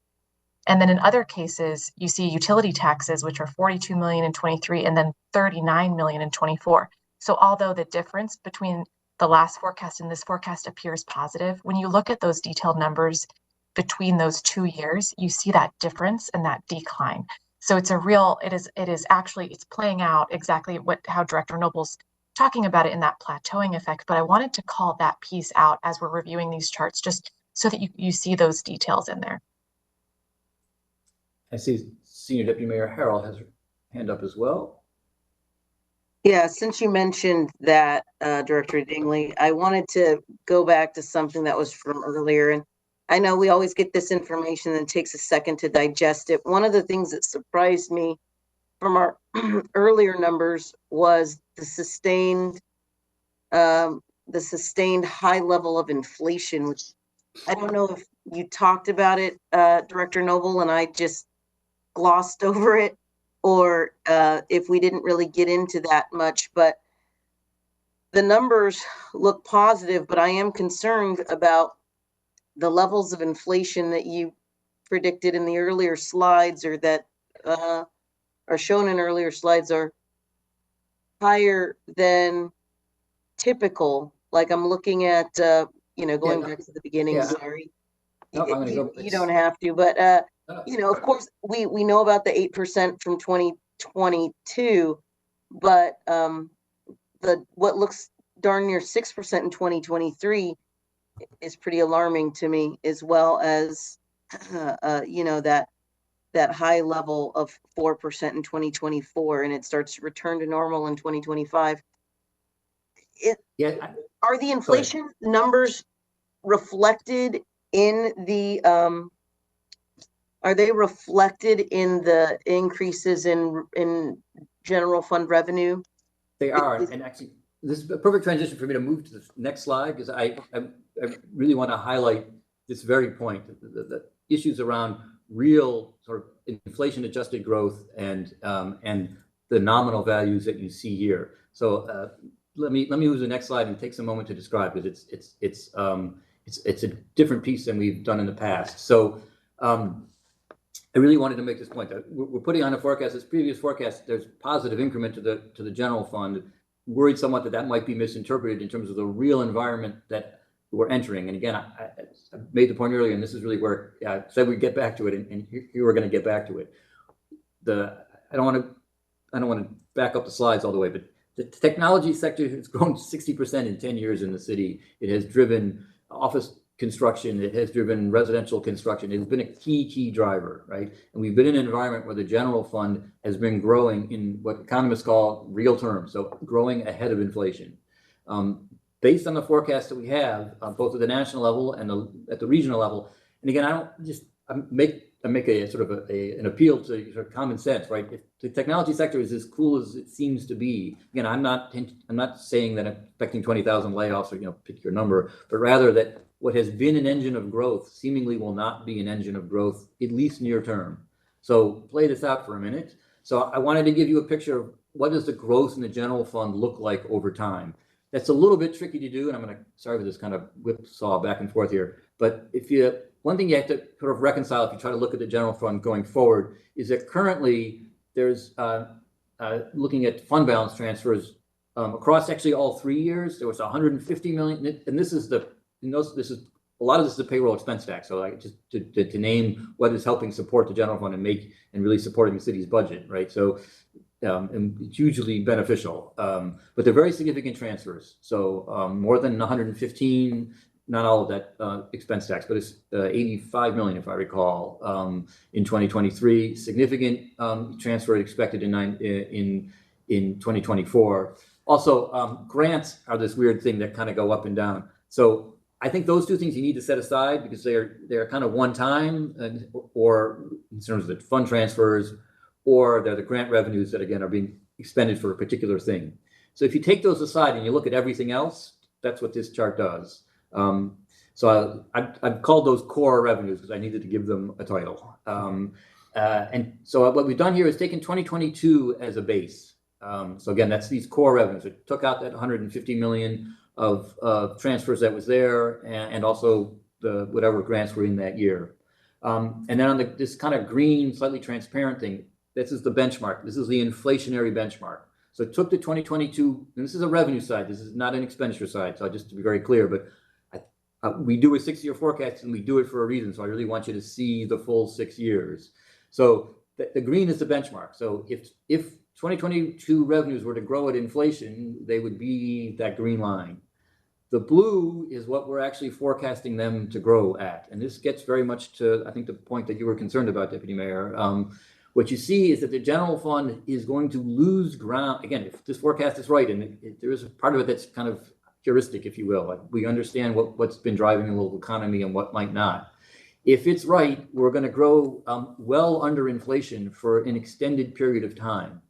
And then in other cases, you see utility taxes, which are 42 million in 23 and then 39 million in 24. So although the difference between the last forecast and this forecast appears positive, when you look at those detailed numbers between those 2 years, you see that difference and that decline. So it's it's playing out exactly how Director Noble's talking about it in that plateauing effect, but I wanted to call that piece out as we're reviewing these charts, just so that you see those details in there. I see Senior Deputy Mayor Harrell has her hand up as well. Yeah, since you mentioned that, Director Dingley, I wanted to go back to something that was from earlier. And I know we always get this information and it takes a second to digest it. One of the things that surprised me from our earlier numbers was the sustained high level of inflation, which I don't know if you talked about it, Director Noble, and I just glossed over it, or if we didn't really get into that much. But the numbers look positive, but I am concerned about the levels of inflation that you predicted in the earlier slides, or that are shown in earlier slides, are higher than typical. Like I'm looking at, going back to the beginning. Yeah. Sorry, No, I'm gonna go. you don't have to, but of course, we know about the 8% from 2022, but what looks darn near 6% in 2023 is pretty alarming to me, as well as that high level of 4% in 2024, and it starts to return to normal in 2025. Are the inflation numbers reflected in the are they reflected in the increases in general fund revenue? They are, and actually, this is a perfect transition for me to move to the next slide, because I really want to highlight this very point, the issues around real sort of inflation-adjusted growth and the nominal values that you see here. So let me move to the next slide and take some moment to describe, because it's a different piece than we've done in the past. So I really wanted to make this point that we're putting on a forecast. This previous forecast, there's positive increment to the general fund. Worried somewhat that might be misinterpreted in terms of the real environment that we're entering. And again, I made the point earlier, and this is really where I said we'd get back to it, and here we're going to get back to it. I don't want to back up the slides all the way, but the technology sector has grown 60% in 10 years in the city. It has driven office construction. It has driven residential construction. It has been a key driver, right? And we've been in an environment where the general fund has been growing in what economists call real terms, so growing ahead of inflation. Based on the forecast that we have, both at the national level and at the regional level, and again, I make a sort of an appeal to sort of common sense, right? If the technology sector is as cool as it seems to be, again, I'm not saying that I'm expecting 20,000 layoffs or pick your number, but rather that what has been an engine of growth seemingly will not be an engine of growth, at least near term. So play this out for a minute. So I wanted to give you a picture of what does the growth in the general fund look like over time. That's a little bit tricky to do, and I'm going to, sorry for this kind of whipsaw back and forth here, but one thing you have to sort of reconcile if you try to look at the general fund going forward is that currently there's, looking at fund balance transfers across actually all 3 years, there was 150 million, and this is a lot of this is the payroll expense tax. So just to name what is helping support the general fund and really supporting the city's budget, right? So and it's hugely beneficial, but they're very significant transfers. So more than 115, not all of that expense tax, but it's 85 million, if I recall, in 2023. Significant transfer expected in 2024. Also, grants are this weird thing that kind of go up and down. So I think those two things you need to set aside because they're kind of one time, or in terms of the fund transfers, or they're the grant revenues that again are being expended for a particular thing. So if you take those aside and you look at everything else, that's what this chart does. So I've called those core revenues because I needed to give them a title. And so what we've done here is taken 2022 as a base. So again, that's these core revenues. It took out that 150 million of transfers that was there, and also the whatever grants were in that year. And then on this kind of green, slightly transparent thing, this is the benchmark. This is the inflationary benchmark. So it took the 2022, and this is a revenue side. This is not an expenditure side. So just to be very clear, but we do a 6-year forecast and we do it for a reason. So I really want you to see the full 6 years. So the green is the benchmark. So if 2022 revenues were to grow at inflation, they would be that green line. The blue is what we're actually forecasting them to grow at. And this gets very much to, I think, the point that you were concerned about, Deputy Mayor. What you see is that the general fund is going to lose ground. Again, if this forecast is right, and there is a part of it that's kind of heuristic, if you will. Like we understand what's been driving the local economy and what might not. If it's right, we're going to grow well under inflation for an extended period of time.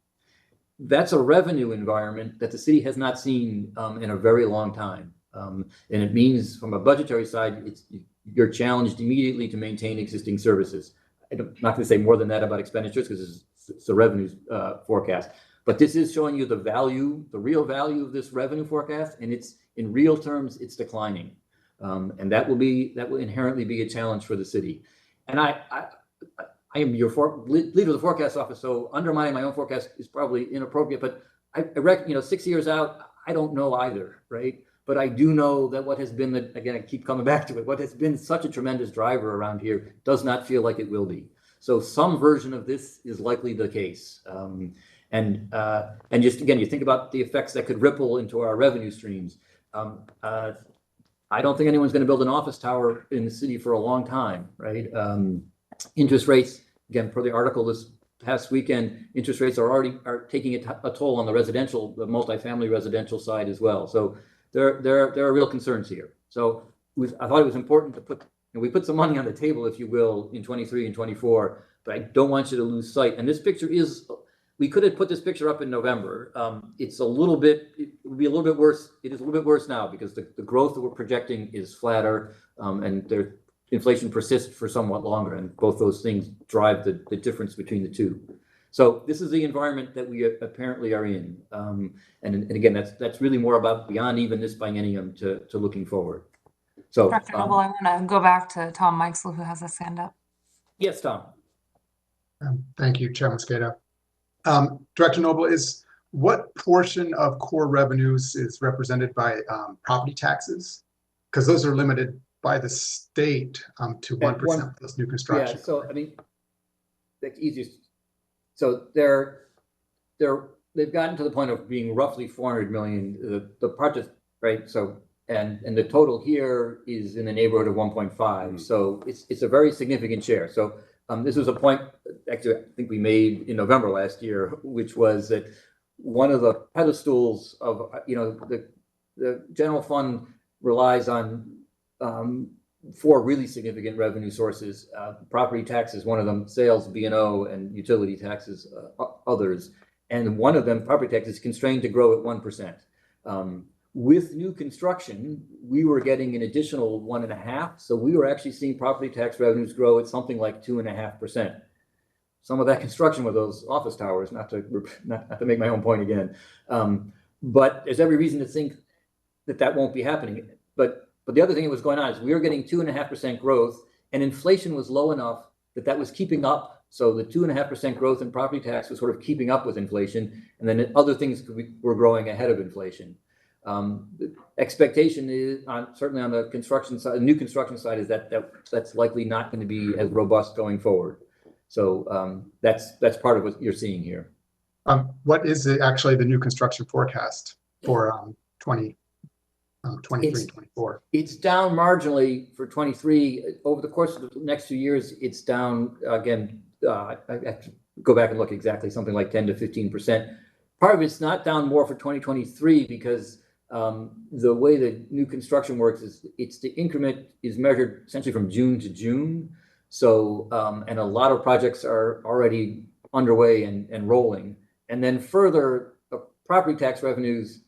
That's a revenue environment that the city has not seen in a very long time. And it means from a budgetary side, you're challenged immediately to maintain existing services. I'm not going to say more than that about expenditures because it's the revenues forecast. But this is showing you the real value of this revenue forecast, and it's in real terms, it's declining, and that will inherently be a challenge for the city. And I am your leader of the forecast office, so undermining my own forecast is probably inappropriate. But I reckon 6 years out, I don't know either, right? But I do know that what has been again, I keep coming back to it. What has been such a tremendous driver around here does not feel like it will be. So some version of this is likely the case. And just again, you think about the effects that could ripple into our revenue streams. I don't think anyone's going to build an office tower in the city for a long time, right? Interest rates, again, per the article this past weekend, interest rates are taking a toll on the multifamily residential side as well. So there are real concerns here. So I thought it was important to we put some money on the table, if you will, in 23 and 24, but I don't want you to lose sight. And this picture we could have put this picture up in November. It would be a little bit worse. It is a little bit worse now because the growth that we're projecting is flatter, and their inflation persists for somewhat longer, and both those things drive the difference between the two. So this is the environment that we apparently are in, and again, that's really more about beyond even this biennium to looking forward. So, Dr. Noble, I want to go back to Tom Meixel, who has his hand up. Yes, Tom. Thank you, Chairman Skato. Director Noble, what portion of core revenues is represented by property taxes? Because those are limited by the state to 1% plus new construction. Yeah, so I mean, that's easiest. so they've gotten to the point of being roughly 400 million, the project, right? So, and the total here is in the neighborhood of 1.5. So it's a very significant share. So this was a point, actually, I think we made in November last year, which was that one of the pedestals of, the general fund relies on four really significant revenue sources. Property tax is one of them, sales, B&O, and utility taxes, others. And one of them, property tax, is constrained to grow at 1%. With new construction, we were getting an additional 1.5%. So we were actually seeing property tax revenues grow at something like 2.5%. Some of that construction were those office towers, not to make my own point again. But there's every reason to think that won't be happening. But the other thing that was going on is we were getting 2.5% growth, and inflation was low enough that was keeping up. So the 2.5% growth in property tax was sort of keeping up with inflation, and then other things were growing ahead of inflation. The expectation is certainly on the construction side, new construction side, is that's likely not going to be as robust going forward. So that's part of what you're seeing here. What is actually the new construction forecast for 23, 24? It's down marginally for 23. Over the course of the next 2 years, it's down again. I have to go back and look exactly, something like 10 to 15%. Part of it's not down more for 2023 because the way the new construction works is the increment is measured essentially from June to June. So, and a lot of projects are already underway and rolling. And then further, property tax revenues,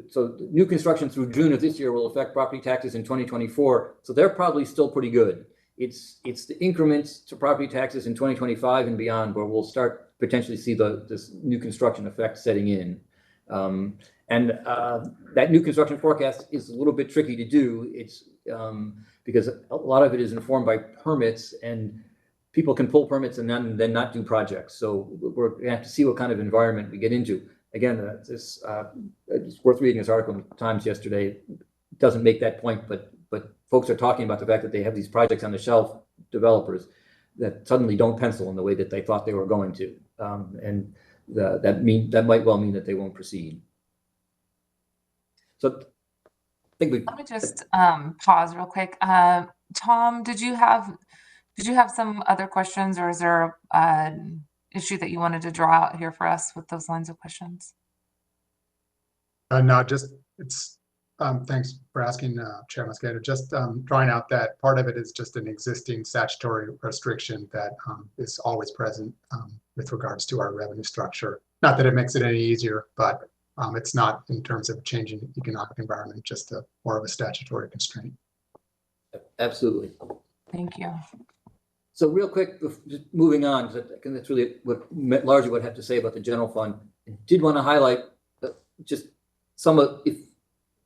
so new construction through June of this year will affect property taxes in 2024. So they're probably still pretty good. It's the increments to property taxes in 2025 and beyond where we'll start potentially see this new construction effect setting in. And that new construction forecast is a little bit tricky to do. It's because a lot of it is informed by permits, and people can pull permits and then not do projects. So we're going to have to see what kind of environment we get into. Again, it's worth reading this article in the Times yesterday. It doesn't make that point, but folks are talking about the fact that they have these projects on the shelf, developers, that suddenly don't pencil in the way that they thought they were going to. And that might well mean that they won't proceed. So I think Let me just pause real quick. Tom, did you have some other questions, or is there an issue that you wanted to draw out here for us with those lines of questions? No, just thanks for asking, Chair Mosqueda. Just drawing out that part of it is just an existing statutory restriction that is always present with regards to our revenue structure. Not that it makes it any easier, but it's not in terms of changing economic environment, just more of a statutory constraint. absolutely. Thank you. So real quick, just moving on, because I think that's really largely what I have to say about the general fund. I did want to highlight just some of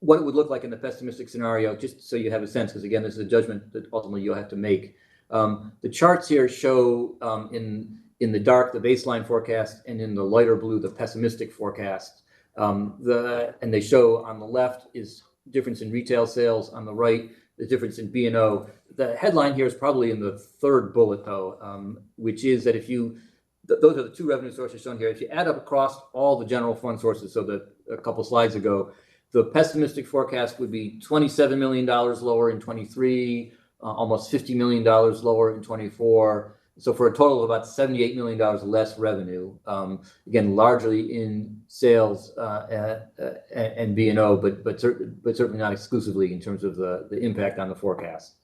what it would look like in the pessimistic scenario, just so you have a sense, because again, this is a judgment that ultimately you'll have to make. The charts here show in the dark the baseline forecast, and in the lighter blue the pessimistic forecast. And they show on the left is difference in retail sales, on the right the difference in B&O. The headline here is probably in the third bullet though, which is that if you, those are the two revenue sources shown here. If you add up across all the general fund sources, so that a couple slides ago, the pessimistic forecast would be $27 million lower in 23, almost $50 million lower in 24. So for a total of about $78 million less revenue, again, largely in sales and B&O, but certainly not exclusively in terms of the impact on the forecast.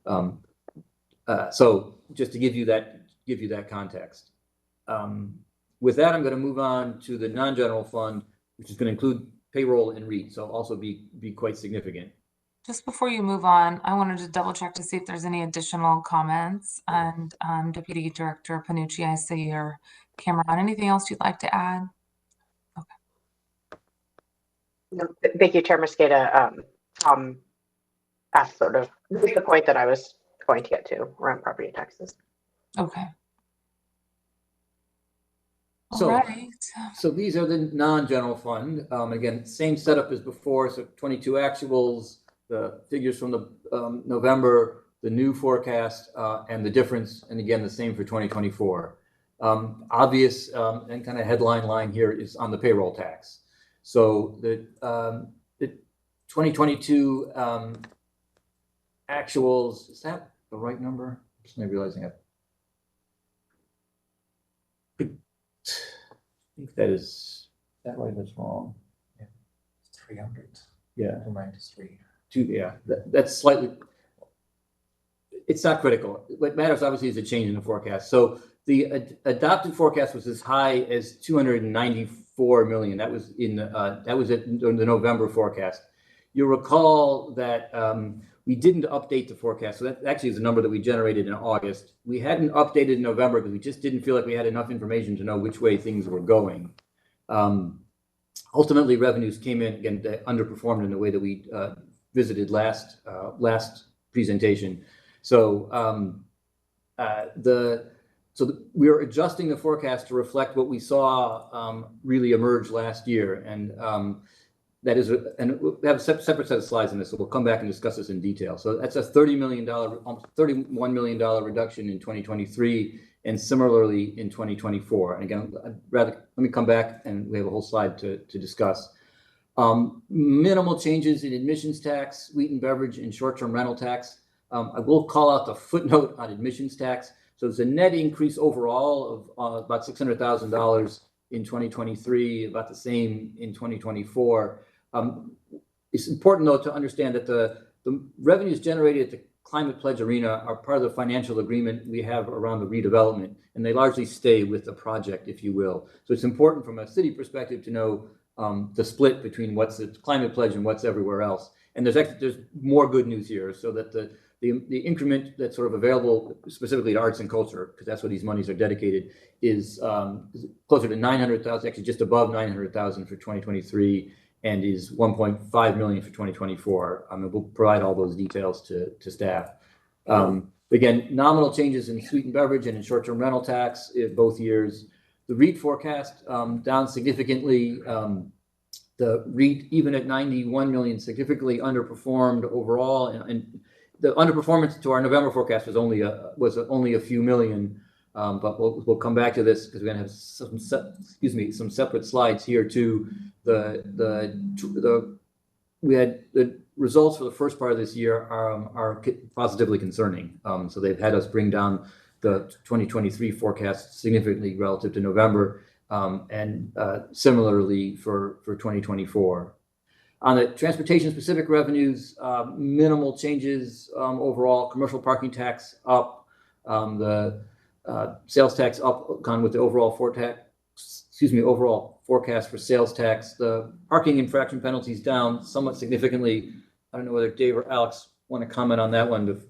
So just to give you that context. With that, I'm going to move on to the non-general fund, which is going to include payroll and REIT, so also be quite significant. Just before you move on, I wanted to double check to see if there's any additional comments. And Deputy Director Panucci, I see your camera on. Anything else you'd like to add? Okay. No, thank you, Chair Mosqueda. Asked sort of the point that I was going to get to around property taxes. Okay. So, all right. So these are the non-general fund. Again, same setup as before. So 22 actuals, the figures from the November, the new forecast, and the difference, and again, the same for 2024. Obvious and kind of headline line here is on the payroll tax. So the 2022 actuals, is that the right number? I'm just not realizing it. I think is that right? That's wrong. Yeah. 300. Yeah. Minus 3. Yeah, that's slightly, it's not critical. What matters obviously is a change in the forecast. So the adopted forecast was as high as 294 million. That was in that was at the November forecast. You'll recall that we didn't update the forecast. So that actually is a number that we generated in August. We hadn't updated in November because we just didn't feel like we had enough information to know which way things were going. Ultimately, revenues came in, again, underperformed in the way that we visited last presentation. So we are adjusting the forecast to reflect what we saw really emerge last year, and that is, and we have a separate set of slides in this, so we'll come back and discuss this in detail. So that's a $30 million, almost $31 million reduction in 2023, and similarly in 2024. And again, let me come back, and we have a whole slide to discuss. Minimal changes in admissions tax, wheat and beverage, and short-term rental tax. I will call out the footnote on admissions tax. So it's a net increase overall of about $600,000 in 2023, about the same in 2024. It's important, though, to understand that the revenues generated at the Climate Pledge Arena are part of the financial agreement we have around the redevelopment, and they largely stay with the project, if you will. So it's important from a city perspective to know the split between what's the Climate Pledge and what's everywhere else. And there's more good news here, so that the increment that's sort of available specifically to arts and culture, because that's what these monies are dedicated, is closer to 900,000, actually just above 900,000 for 2023, and is 1.5 million for 2024. We'll provide all those details to staff. Again, nominal changes in sweet and beverage and in short-term rental tax in both years. The REIT forecast down significantly. The REIT, even at 91 million, significantly underperformed overall, and the underperformance to our November forecast was only a few million. But we'll come back to this because we're going to have some separate slides here too. We had the results for the first part of this year are positively concerning. So they've had us bring down the 2023 forecast significantly relative to November, and similarly for 2024. On the transportation-specific revenues, minimal changes overall. Commercial parking tax up, the sales tax up, gone with the overall forecast for sales tax. The parking infraction penalties down somewhat significantly. I don't know whether Dave or Alex want to comment on that one.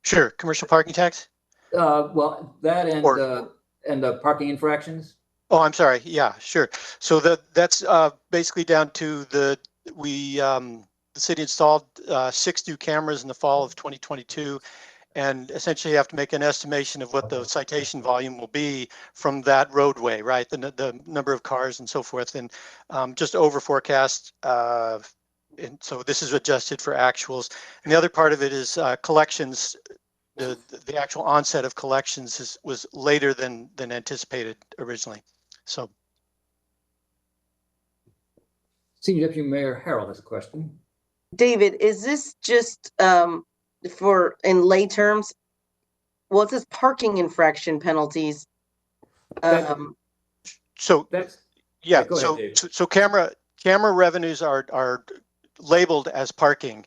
Sure. Commercial parking tax? Well, that and the parking infractions. Oh, I'm sorry. Yeah, sure. So that's basically down to the city installed 6 new cameras in the fall of 2022, and essentially you have to make an estimation of what the citation volume will be from that roadway, right? The number of cars and so forth, and just over forecast. And so this is adjusted for actuals. And the other part of it is collections. The actual onset of collections was later than anticipated originally. So, Senior Deputy Mayor Harrell has a question. David, is this just for in lay terms? Well, it says parking infraction penalties. So that's yeah. Ahead, So camera revenues are labeled as parking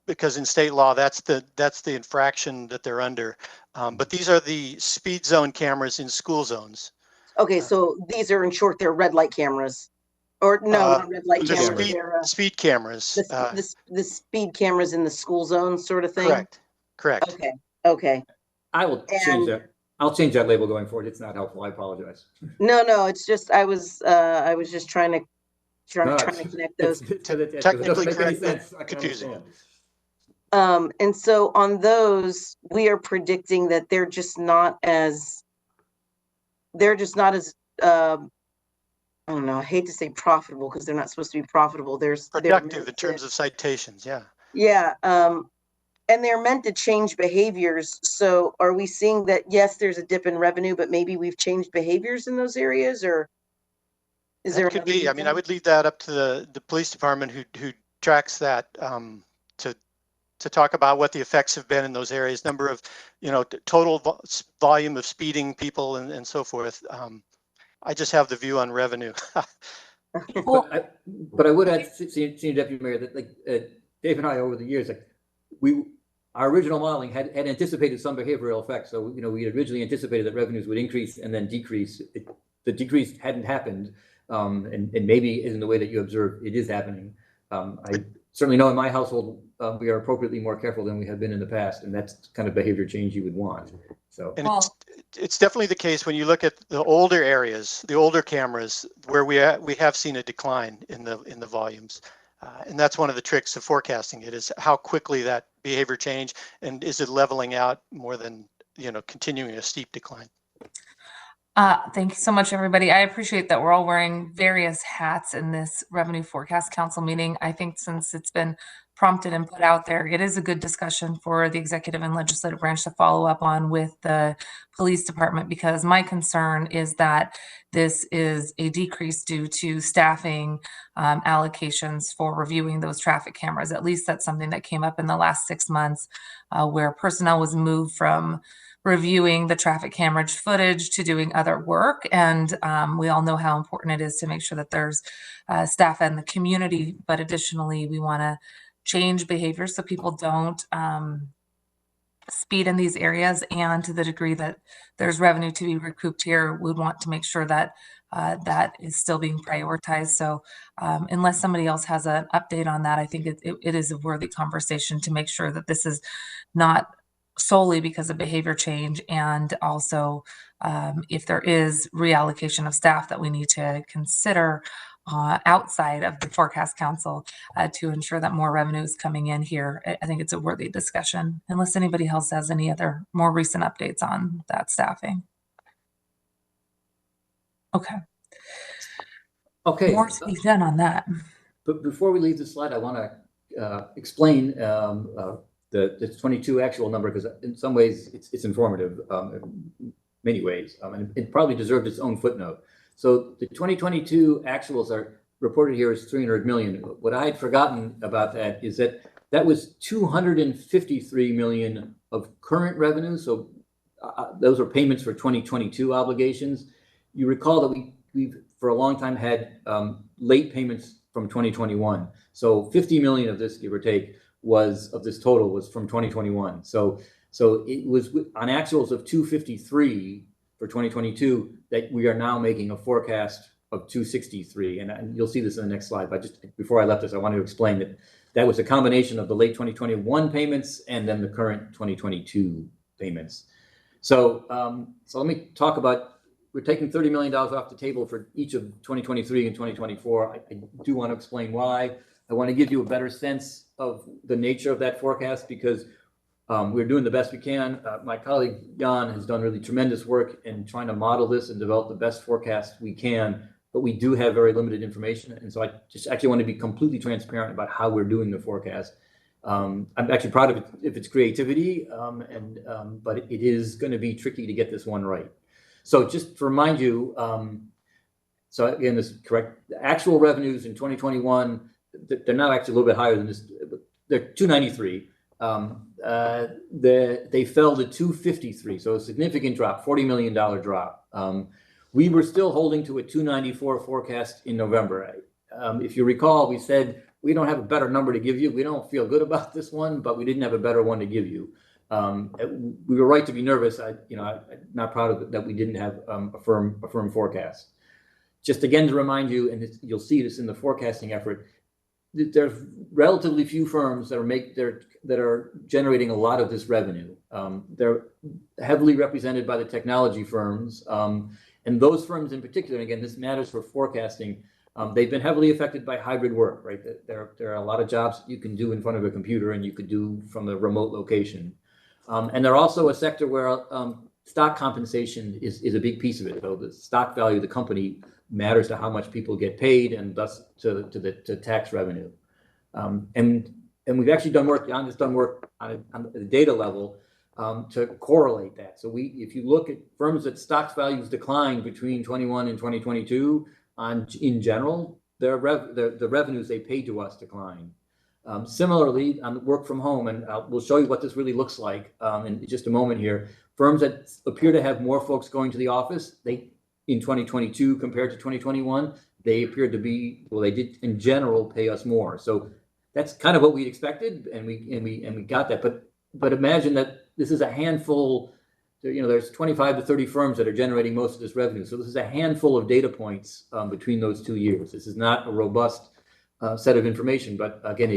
because in state law that's the infraction that they're under. But these are the speed zone cameras in school zones. Okay, so these are in short, they're red light cameras, or no, not red light cameras. Speed cameras. The speed cameras in the school zone, sort of thing. Correct. Okay. I will change that. I'll change that label going forward. It's not helpful. I apologize. No, it's just I was just trying to connect those. Technically correct. Confusing. And so on those, we are predicting that they're just not as I don't know, I hate to say profitable because they're not supposed to be profitable. Productive in terms of citations, yeah. Yeah. And they're meant to change behaviors. So are we seeing that, yes, there's a dip in revenue, but maybe we've changed behaviors in those areas, or is there That could another be. I mean, I reason? would leave that up to the police department who tracks that to talk about what the effects have been in those areas, number of, total volume of speeding people and so forth. I just have the view on revenue. Well, But I would add, Senior Deputy Mayor, that Dave and I over the years, our original modeling had anticipated some behavioral effects. So, we had originally anticipated that revenues would increase and then decrease. The decrease hadn't happened, and maybe in the way that you observe, it is happening. I certainly know in my household, we are appropriately more careful than we have been in the past, and that's kind of behavior change you would want. So, And it's definitely the case when you look at the older areas, the older cameras, where we have seen a decline in the volumes. And that's one of the tricks of forecasting it, is how quickly that behavior change, and is it leveling out more than, continuing a steep decline. Thank you so much, everybody. I appreciate that we're all wearing various hats in this Revenue Forecast Council meeting. I think since it's been prompted and put out there, it is a good discussion for the executive and legislative branch to follow up on with the police department, because my concern is that this is a decrease due to staffing allocations for reviewing those traffic cameras. At least that's something that came up in the last 6 months, where personnel was moved from reviewing the traffic camera footage to doing other work. And we all know how important it is to make sure that there's staff in the community. But additionally, we want to change behavior so people don't speed in these areas. And to the degree that there's revenue to be recouped here, we want to make sure that that is still being prioritized. So unless somebody else has an update on that, I think it is a worthy conversation to make sure that this is not solely because of behavior change, and also if there is reallocation of staff that we need to consider outside of the forecast council to ensure that more revenue is coming in here. I think it's a worthy discussion, unless anybody else has any other more recent updates on that staffing. Okay. okay. More to be done on that. But before we leave the slide, I want to explain the 22 actual number, because in some ways it's informative, in many ways, and it probably deserved its own footnote. So the 2022 actuals are reported here as 300 million. What I had forgotten about that is that was 253 million of current revenue. So those are payments for 2022 obligations. You recall that we've for a long time had late payments from 2021. So 50 million of this, give or take, of this total was from 2021. So it was on actuals of 253 for 2022 that we are now making a forecast of 263. And you'll see this in the next slide. But just before I left this, I want to explain that that was a combination of the late 2021 payments and then the current 2022 payments. So let me talk about, we're taking $30 million off the table for each of 2023 and 2024. I do want to explain why. I want to give you a better sense of the nature of that forecast, because we're doing the best we can. My colleague Jan has done really tremendous work in trying to model this and develop the best forecast we can, but we do have very limited information. And so I just actually want to be completely transparent about how we're doing the forecast. I'm actually proud of it if it's creativity, but it is going to be tricky to get this one right. So just to remind you, so again, this is correct. The actual revenues in 2021, they're now actually a little bit higher than this. They're 293. They fell to 253, so a significant drop, $40 million drop. We were still holding to a 294 forecast in November. If you recall, we said we don't have a better number to give you. We don't feel good about this one, but we didn't have a better one to give you. We were right to be nervous. I'm not proud of it that we didn't have a firm forecast. Just again to remind you, and you'll see this in the forecasting effort, there's relatively few firms that are generating a lot of this revenue. They're heavily represented by the technology firms, and those firms in particular. And again, this matters for forecasting. They've been heavily affected by hybrid work, right? There are a lot of jobs that you can do in front of a computer and you could do from a remote location. And they're also a sector where stock compensation is a big piece of it. So the stock value of the company matters to how much people get paid, and thus to tax revenue. And and we've actually done work, Jan has done work on the data level to correlate that. So if you look at firms that stocks values declined between 21 and 2022, in general, the revenues they paid to us declined. Similarly, on work from home, and we'll show you what this really looks like in just a moment here. Firms that appear to have more folks going to the office, in 2022 compared to 2021, they appeared to be, well, they did in general pay us more. So that's kind of what we expected, and we got that. But imagine that this is a handful. There's 25 to 30 firms that are generating most of this revenue. So this is a handful of data points between those 2 years. This is not a robust set of information, but again,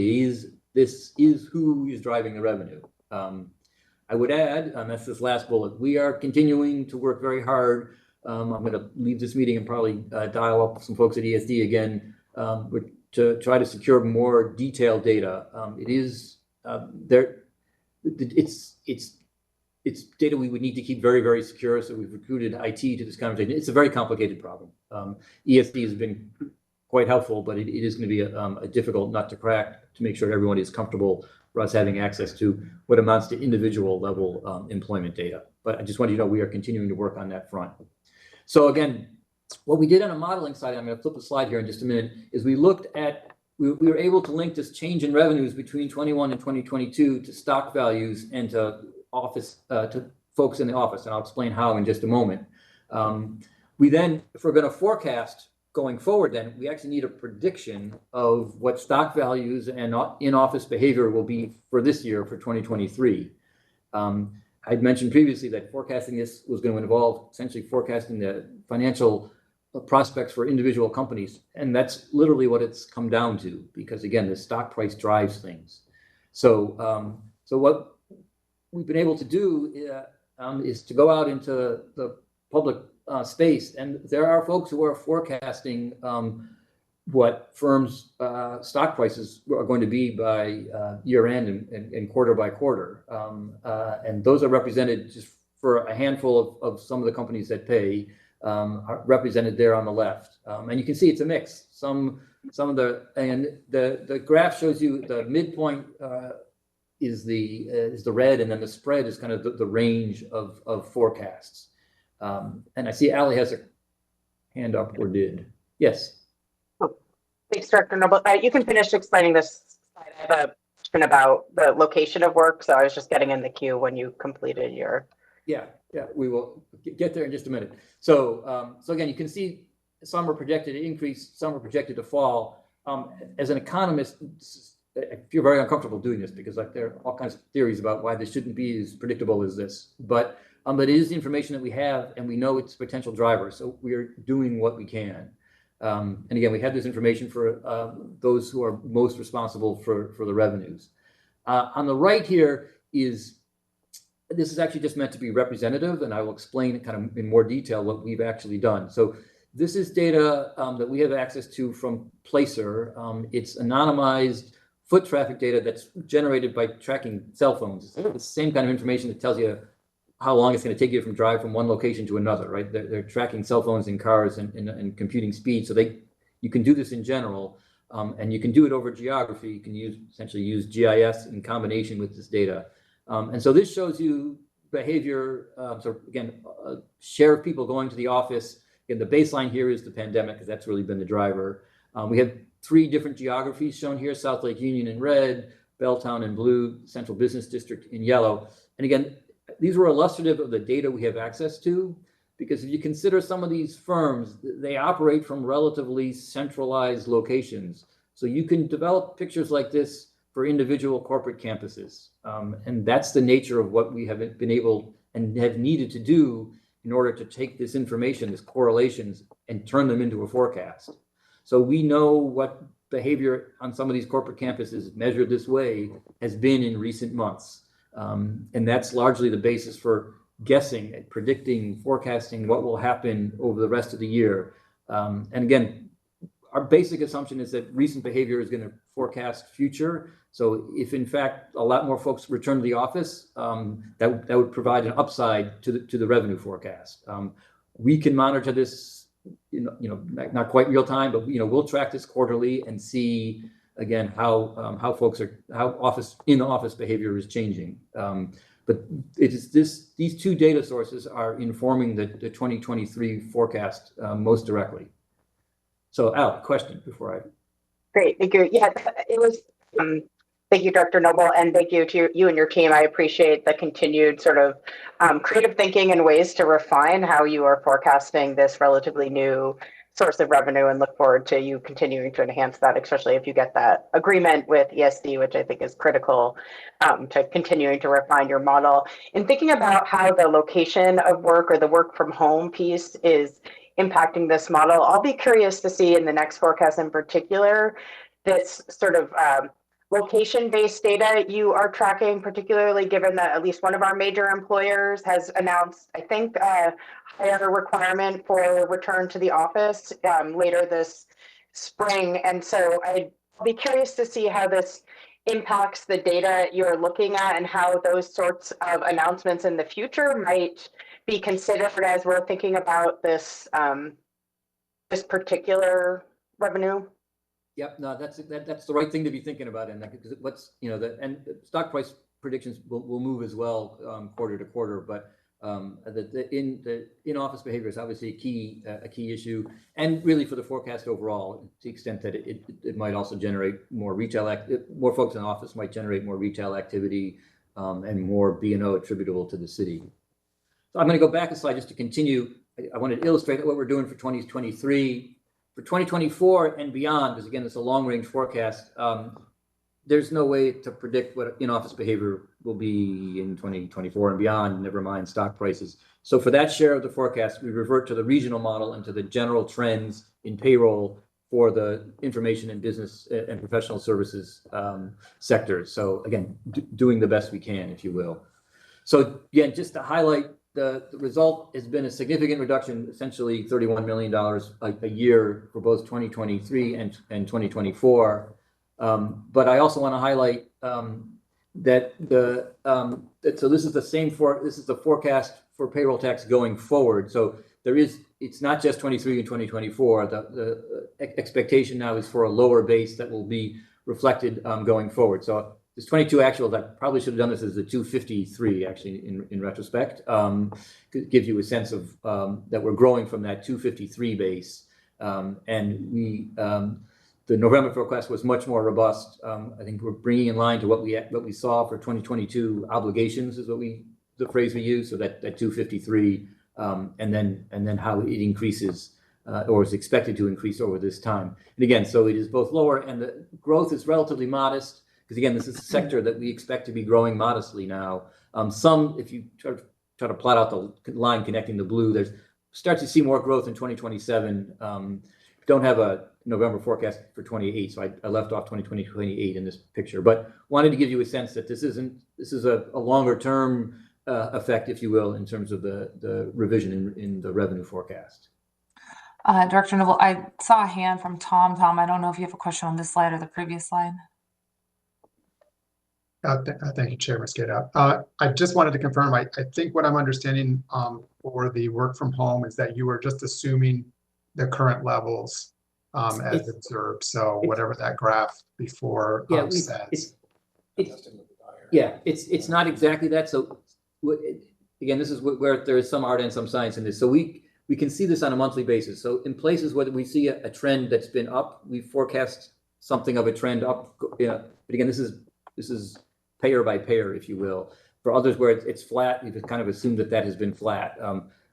this is who is driving the revenue. I would add, that's this last bullet, we are continuing to work very hard. I'm going to leave this meeting and probably dial up some folks at ESD again to try to secure more detailed data. It is there. It's data we would need to keep very, very secure. So we've recruited IT to this conversation. It's a very complicated problem. ESD has been quite helpful, but it is going to be a difficult nut to crack to make sure everyone is comfortable for us having access to what amounts to individual level employment data. But I just want you to know we are continuing to work on that front. So again, what we did on a modeling side, I'm going to flip the slide here in just a minute, is we looked at, we were able to link this change in revenues between 21 and 2022 to stock values and to folks in the office, and I'll explain how in just a moment. We then, if we're going to forecast going forward, then we actually need a prediction of what stock values and in-office behavior will be for this year, for 2023. I'd mentioned previously that forecasting this was going to involve essentially forecasting the financial prospects for individual companies. And that's literally what it's come down to, because again, the stock price drives things. So what we've been able to do is to go out into the public space, and there are folks who are forecasting what firms' stock prices are going to be by year end and quarter by quarter. And those are represented just for a handful of some of the companies that pay, are represented there on the left. And you can see it's a mix. Some of the graph shows you the midpoint is the red, and then the spread is kind of the range of forecasts. And I see Allie has a hand up, or did. Yes. Thanks, Director Noble. You can finish explaining this slide. I have a question about the location of work, so I was just getting in the queue when you completed your. Yeah, we will get there in just a minute. So again, you can see some are projected to increase, some are projected to fall. As an economist, I feel very uncomfortable doing this because there are all kinds of theories about why this shouldn't be as predictable as this. But it is the information that we have, and we know it's potential drivers, so we are doing what we can. And again, we have this information for those who are most responsible for the revenues. On the right here this is actually just meant to be representative, and I will explain kind of in more detail what we've actually done. So this is data that we have access to from Placer. It's anonymized foot traffic data that's generated by tracking cell phones. It's the same kind of information that tells you how long it's going to take you from drive from one location to another, right? They're tracking cell phones in cars and computing speed. So you can do this in general, and you can do it over geography. You can essentially use GIS in combination with this data. And so this shows you behavior. So again, share of people going to the office. Again, the baseline here is the pandemic, because that's really been the driver. We have 3 different geographies shown here: South Lake Union in red, Belltown in blue, Central Business District in yellow. And again, these were illustrative of the data we have access to, because if you consider some of these firms, they operate from relatively centralized locations. So you can develop pictures like this for individual corporate campuses. And that's the nature of what we have been able and have needed to do in order to take this information, these correlations, and turn them into a forecast. So we know what behavior on some of these corporate campuses measured this way has been in recent months. And that's largely the basis for guessing and predicting, forecasting what will happen over the rest of the year. And again, our basic assumption is that recent behavior is going to forecast future. So if in fact a lot more folks return to the office, that would provide an upside to the revenue forecast. We can monitor this, not quite real time, but we'll track this quarterly and see again, how folks are, how in-office behavior is changing. But it is these two data sources are informing the 2023 forecast most directly. So Al, question before I. Great, thank you. Yeah, it was, thank you, Dr. Noble, and thank you to you and your team. I appreciate the continued sort of creative thinking and ways to refine how you are forecasting this relatively new source of revenue, and look forward to you continuing to enhance that, especially if you get that agreement with ESD, which I think is critical to continuing to refine your model. In thinking about how the location of work or the work from home piece is impacting this model, I'll be curious to see in the next forecast in particular, this sort of location-based data you are tracking, particularly given that at least one of our major employers has announced, I think, a higher requirement for return to the office later this spring. And so I'd be curious to see how this impacts the data you're looking at, and how those sorts of announcements in the future might be considered as we're thinking about this this particular revenue. Yep, no, that's the right thing to be thinking about, and because what's and stock price predictions will move as well quarter to quarter, but the in-office behavior is obviously a key issue, and really for the forecast overall, to the extent that it might also generate more more folks in the office might generate more retail activity and more B&O attributable to the city. So I'm going to go back a slide just to continue. I wanted to illustrate what we're doing for 2023. For 2024 and beyond, because again, it's a long-range forecast, there's no way to predict what in-office behavior will be in 2024 and beyond, never mind stock prices. So for that share of the forecast, we revert to the regional model and to the general trends in payroll for the information and business and professional services sectors. So again, doing the best we can, if you will. So again, just to highlight, the result has been a significant reduction, essentially $31 million a year for both 2023 and 2024. But I also want to highlight that so this is the forecast for payroll tax going forward. So it's not just 23 and 2024. The expectation now is for a lower base that will be reflected going forward. So this 22 actual, I probably should have done this as the 253 actually in retrospect. Gives you a sense of that we're growing from that 253 base, and the November forecast was much more robust. I think we're bringing in line to what we saw for 2022 obligations is the phrase we use. So that 253, and then how it increases or is expected to increase over this time. And again, so it is both lower, and the growth is relatively modest. Because again, this is a sector that we expect to be growing modestly now. If you try to plot out the line connecting the blue, start to see more growth in 2027. Don't have a November forecast for 28, so I left off 2028 in this picture. But wanted to give you a sense that this is a longer term effect, if you will, in terms of the revision in the revenue forecast. Director Noble, I saw a hand from Tom. Tom, I don't know if you have a question on this slide or the previous slide. Thank you, Chair Mosqueda. I just wanted to confirm, I think what I'm understanding for the work from home is that you were just assuming the current levels as observed. So whatever that graph before says. It's not exactly that. So again, this is where there is some art and some science in this. So we can see this on a monthly basis. So in places where we see a trend that's been up, we forecast something of a trend up. But again, this is payer by payer, if you will. For others where it's flat, we've kind of assumed that has been flat.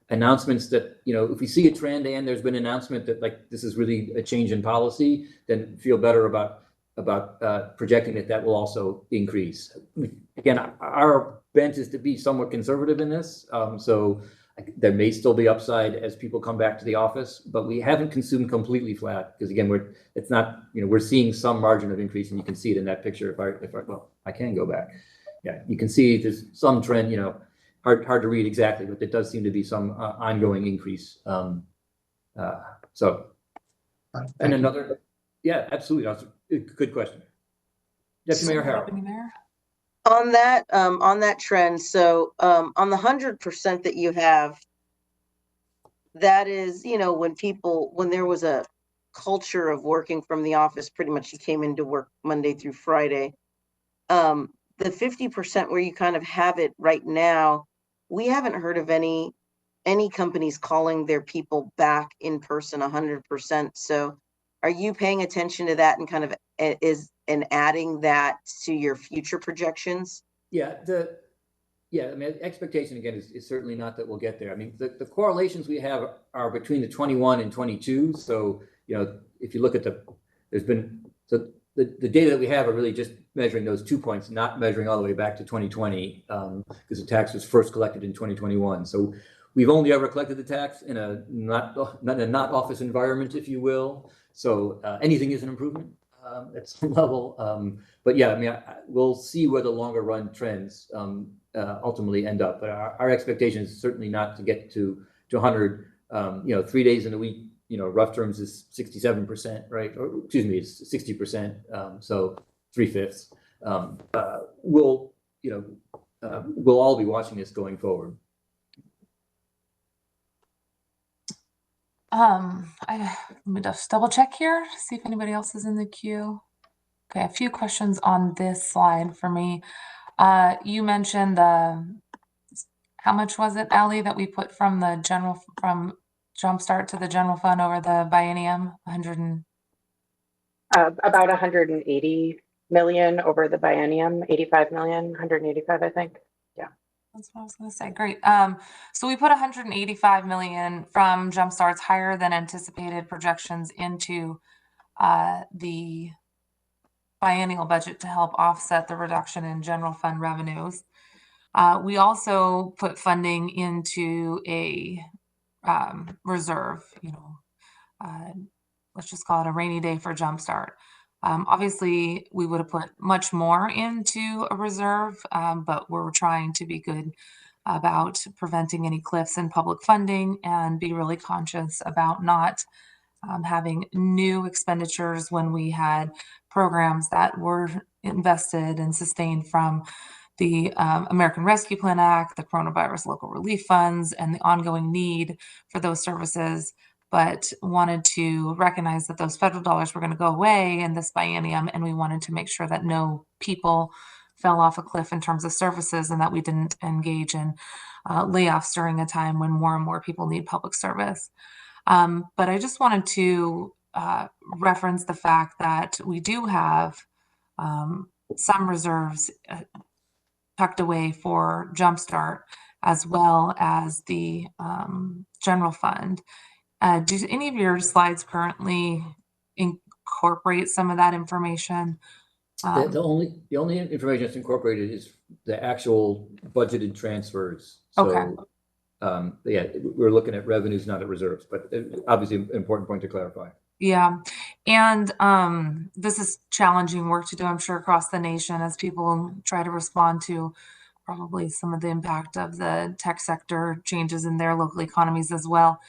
Announcements that, if we see a trend and there's been an announcement that like this is really a change in policy, then feel better about projecting that will also increase. Again, our bent is to be somewhat conservative in this. So there may still be upside as people come back to the office, but we haven't consumed completely flat because again, we're seeing some margin of increase, and you can see it in that picture. I can go back. Yeah, you can see there's some trend, hard to read exactly, but there does seem to be some ongoing increase. And another, yeah, absolutely. That's a good question. Deputy Mayor Harrell. On that trend, so on the 100% that you have, that is, when there was a culture of working from the office. Pretty much you came into work Monday through Friday. The 50% where you kind of have it right now, we haven't heard of any companies calling their people back in person 100%. So are you paying attention to that and kind of adding that to your future projections? Yeah, I mean, expectation again is certainly not that we'll get there. I mean, the correlations we have are between the 21 and 22. So, if you look at the data that we have are really just measuring those 2 points, not measuring all the way back to 2020, because the tax was first collected in 2021. So we've only ever collected the tax in a not office environment, if you will. So anything is an improvement at some level. But yeah, I mean, we'll see where the longer run trends ultimately end up. But our expectation is certainly not to get to 100. 3 days in a week, rough terms is 67%, right? Or excuse me, it's 60%. So 3/5. We'll all be watching this going forward. Let me just double check here, see if anybody else is in the queue. Okay, a few questions on this slide for me. You mentioned how much was it, Ally, that we put from Jumpstart to the general fund over the biennium? About 180 million over the biennium, 85 million, 185, I think. Yeah. That's what I was going to say. Great. So we put 185 million from Jumpstart's higher than anticipated projections into the biennial budget to help offset the reduction in general fund revenues. We also put funding into a reserve, let's just call it a rainy day for Jumpstart. Obviously, we would have put much more into a reserve, but we're trying to be good about preventing any cliffs in public funding and be really conscious about not having new expenditures when we had programs that were invested and sustained from the American Rescue Plan Act, the Coronavirus Local Relief Funds, and the ongoing need for those services, but wanted to recognize that those federal dollars were going to go away in this biennium, and we wanted to make sure that no people fell off a cliff in terms of services and that we didn't engage in layoffs during a time when more and more people need public service. But I just wanted to reference the fact that we do have some reserves tucked away for Jumpstart, as well as the general fund. Do any of your slides currently incorporate some of that information? The only information that's incorporated is the actual budgeted transfers. Okay. So yeah, we're looking at revenues, not at reserves, but obviously an important point to clarify. Yeah. And this is challenging work to do, I'm sure, across the nation as people try to respond to probably some of the impact of the tech sector changes in their local economies as well.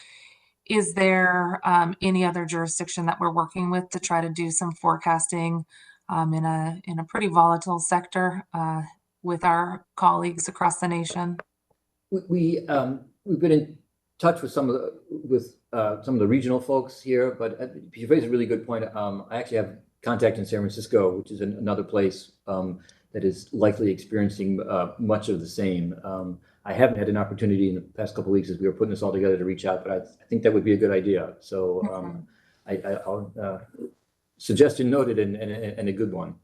Is there any other jurisdiction that we're working with to try to do some forecasting in a pretty volatile sector with our colleagues across the nation? We've been in touch with some of the regional folks here, but you raise a really good point. I actually have contact in San Francisco, which is another place that is likely experiencing much of the same. I haven't had an opportunity in the past couple of weeks as we were putting this all together to reach out, but I think that would be a good idea. So I'll suggestion noted and a good one.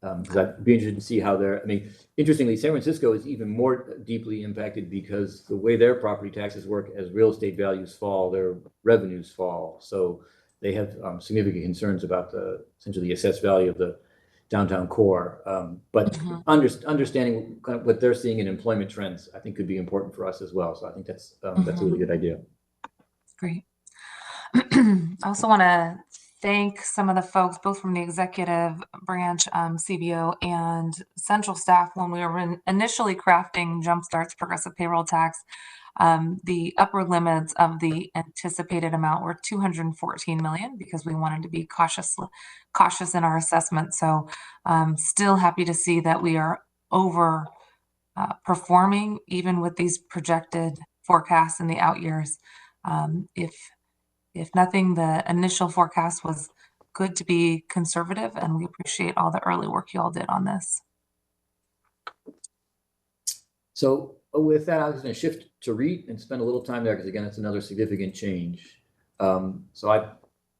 Because I'd be interested to see how I mean, interestingly, San Francisco is even more deeply impacted because the way their property taxes work, as real estate values fall, their revenues fall. So they have significant concerns about essentially the assessed value of the downtown core. But understanding kind of what they're seeing in employment trends, I think could be important for us as well. So I think that's a really good idea. Great. I also want to thank some of the folks, both from the executive branch, CBO, and central staff when we were initially crafting Jumpstart's progressive payroll tax. The upper limits of the anticipated amount were 214 million because we wanted to be cautious in our assessment. So still happy to see that we are over performing even with these projected forecasts in the out years. if nothing, the initial forecast was good to be conservative, and we appreciate all the early work you all did on this. So with that, I was going to shift to REIT and spend a little time there because, again, it's another significant change. So I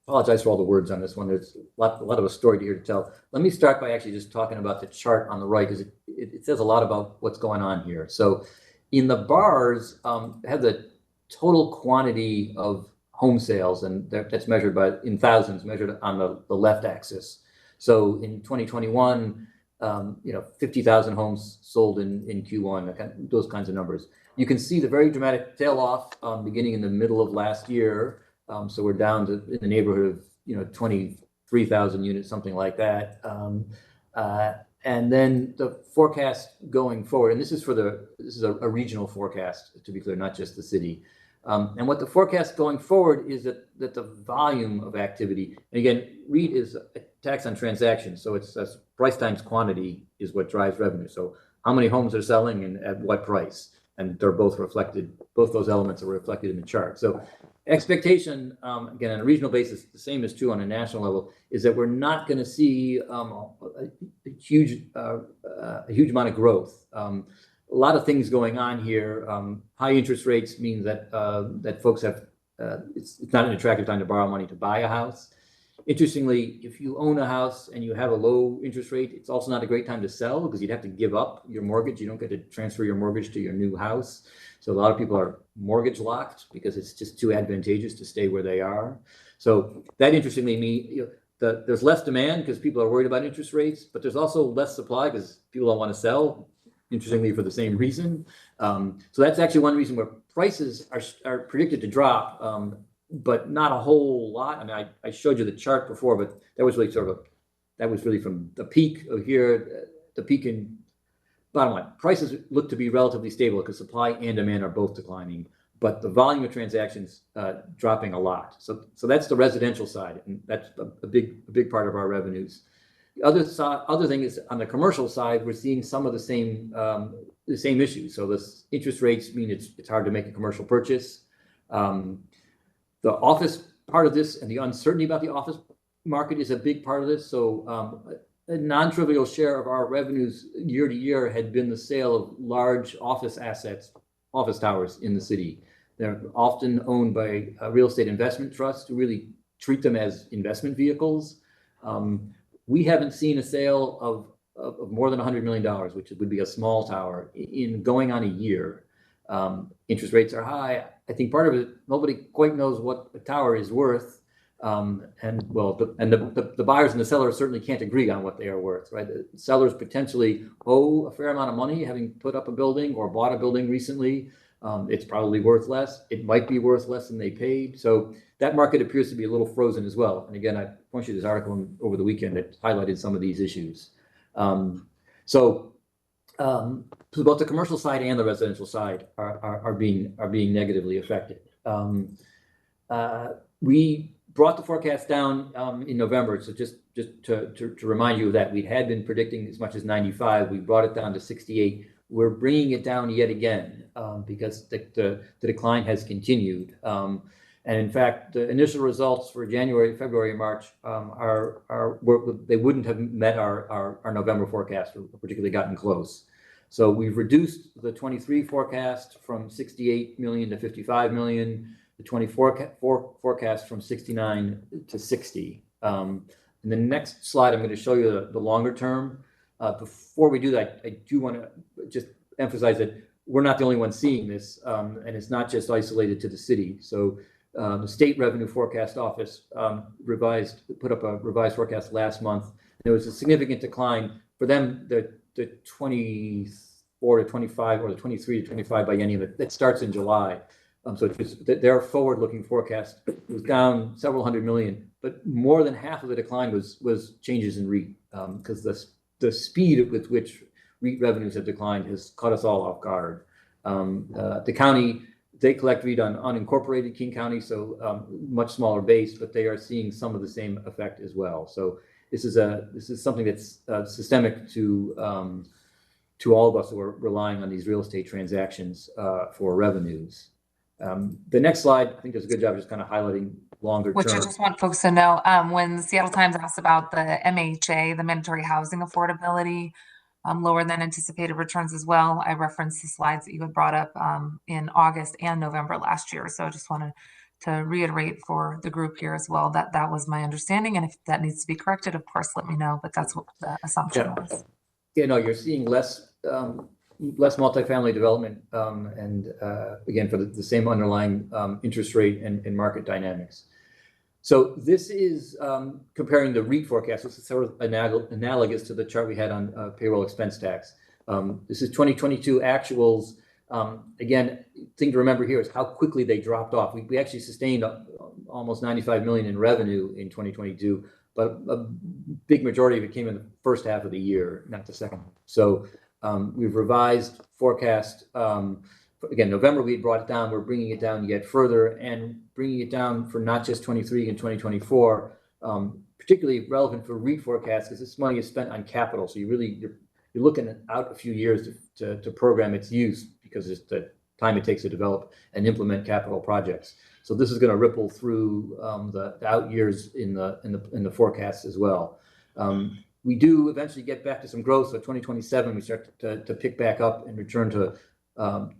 apologize for all the words on this one. There's a lot of a story here to tell. Let me start by actually just talking about the chart on the right, because it says a lot about what's going on here. So in the bars, have the total quantity of home sales, and that's measured in thousands, measured on the left axis. So in 2021, 50,000 homes sold in Q1, those kinds of numbers. You can see the very dramatic tail off beginning in the middle of last year. So we're down to in the neighborhood of 23,000 units, something like that. And then the forecast going forward, and this is a regional forecast, to be clear, not just the city. And what the forecast going forward is that the volume of activity, and again, REIT is a tax on transactions, so it's price times quantity is what drives revenue. So how many homes are selling and at what price, and they're both those elements are reflected in the chart. So expectation, again, on a regional basis, the same is true on a national level, is that we're not going to see a huge amount of growth. A lot of things going on here. High interest rates mean that folks have it's not an attractive time to borrow money to buy a house. Interestingly, if you own a house and you have a low interest rate, it's also not a great time to sell because you'd have to give up your mortgage. You don't get to transfer your mortgage to your new house. So a lot of people are mortgage locked because it's just too advantageous to stay where they are. So that interestingly means there's less demand because people are worried about interest rates, but there's also less supply because people don't want to sell, interestingly, for the same reason. So that's actually one reason where prices are predicted to drop, but not a whole lot. I mean, I showed you the chart before, but that was really from the peak of here, the peak in bottom line. Prices look to be relatively stable because supply and demand are both declining, but the volume of transactions dropping a lot. So that's the residential side, and that's a big part of our revenues. The other thing is on the commercial side, we're seeing some of the same issues. So this interest rates mean it's hard to make a commercial purchase. The office part of this and the uncertainty about the office market is a big part of this. So a non-trivial share of our revenues year to year had been the sale of large office assets, office towers in the city. They're often owned by real estate investment trusts who really treat them as investment vehicles. We haven't seen a sale of more than $100 million, which would be a small tower, in going on a year. Interest rates are high. I think part of it, nobody quite knows what a tower is worth. The buyers and the sellers certainly can't agree on what they are worth, right? The sellers potentially owe a fair amount of money having put up a building or bought a building recently. It's probably worth less. It might be worth less than they paid. So that market appears to be a little frozen as well. And again, I pointed you this article over the weekend that highlighted some of these issues. So both the commercial side and the residential side are being negatively affected. We brought the forecast down in November. So just to remind you of that, we had been predicting as much as 95. We brought it down to 68. We're bringing it down yet again because the decline has continued. And in fact, the initial results for January, February, and March they wouldn't have met our November forecast, or particularly gotten close. So we've reduced the 23 forecast from 68 million to 55 million, the 24 forecast from 69 to 60. In the next slide, I'm going to show you the longer term. Before we do that, I do want to just emphasize that we're not the only ones seeing this, and it's not just isolated to the city. So the State Revenue Forecast Office put up a revised forecast last month. There was a significant decline for them. The 24 to 25 or the 23 to 25 biennium that starts in July. So their forward-looking forecast was down several hundred million, but more than half of the decline was changes in REIT, because the speed with which REIT revenues have declined has caught us all off guard. The county, they collect REIT on unincorporated King County, so much smaller base, but they are seeing some of the same effect as well. So this is something that's systemic to all of us who are relying on these real estate transactions for revenues. The next slide, I think, does a good job just kind of highlighting longer Which I term. just want folks to know, when the Seattle Times asked about the MHA, the mandatory housing affordability, lower than anticipated returns as well, I referenced the slides that you had brought up in August and November last year. So I just wanted to reiterate for the group here as well that that was my understanding. And if that needs to be corrected, of course, let me know. But that's what the assumption was. Yeah, no, you're seeing less multifamily development, and again, for the same underlying interest rate and market dynamics. So this is comparing the REIT forecast. This is sort of analogous to the chart we had on payroll expense tax. This is 2022 actuals. Again, thing to remember here is how quickly they dropped off. We actually sustained almost 95 million in revenue in 2022, but a big majority of it came in the first half of the year, not the second. So we've revised forecast. Again, November we brought it down. We're bringing it down yet further and bringing it down for not just 23 and 2024, particularly relevant for REIT forecasts because this money is spent on capital. So you're looking out a few years to program its use because it's the time it takes to develop and implement capital projects. So this is going to ripple through the out years in the forecasts as well. We do eventually get back to some growth. So 2027 we start to pick back up and return to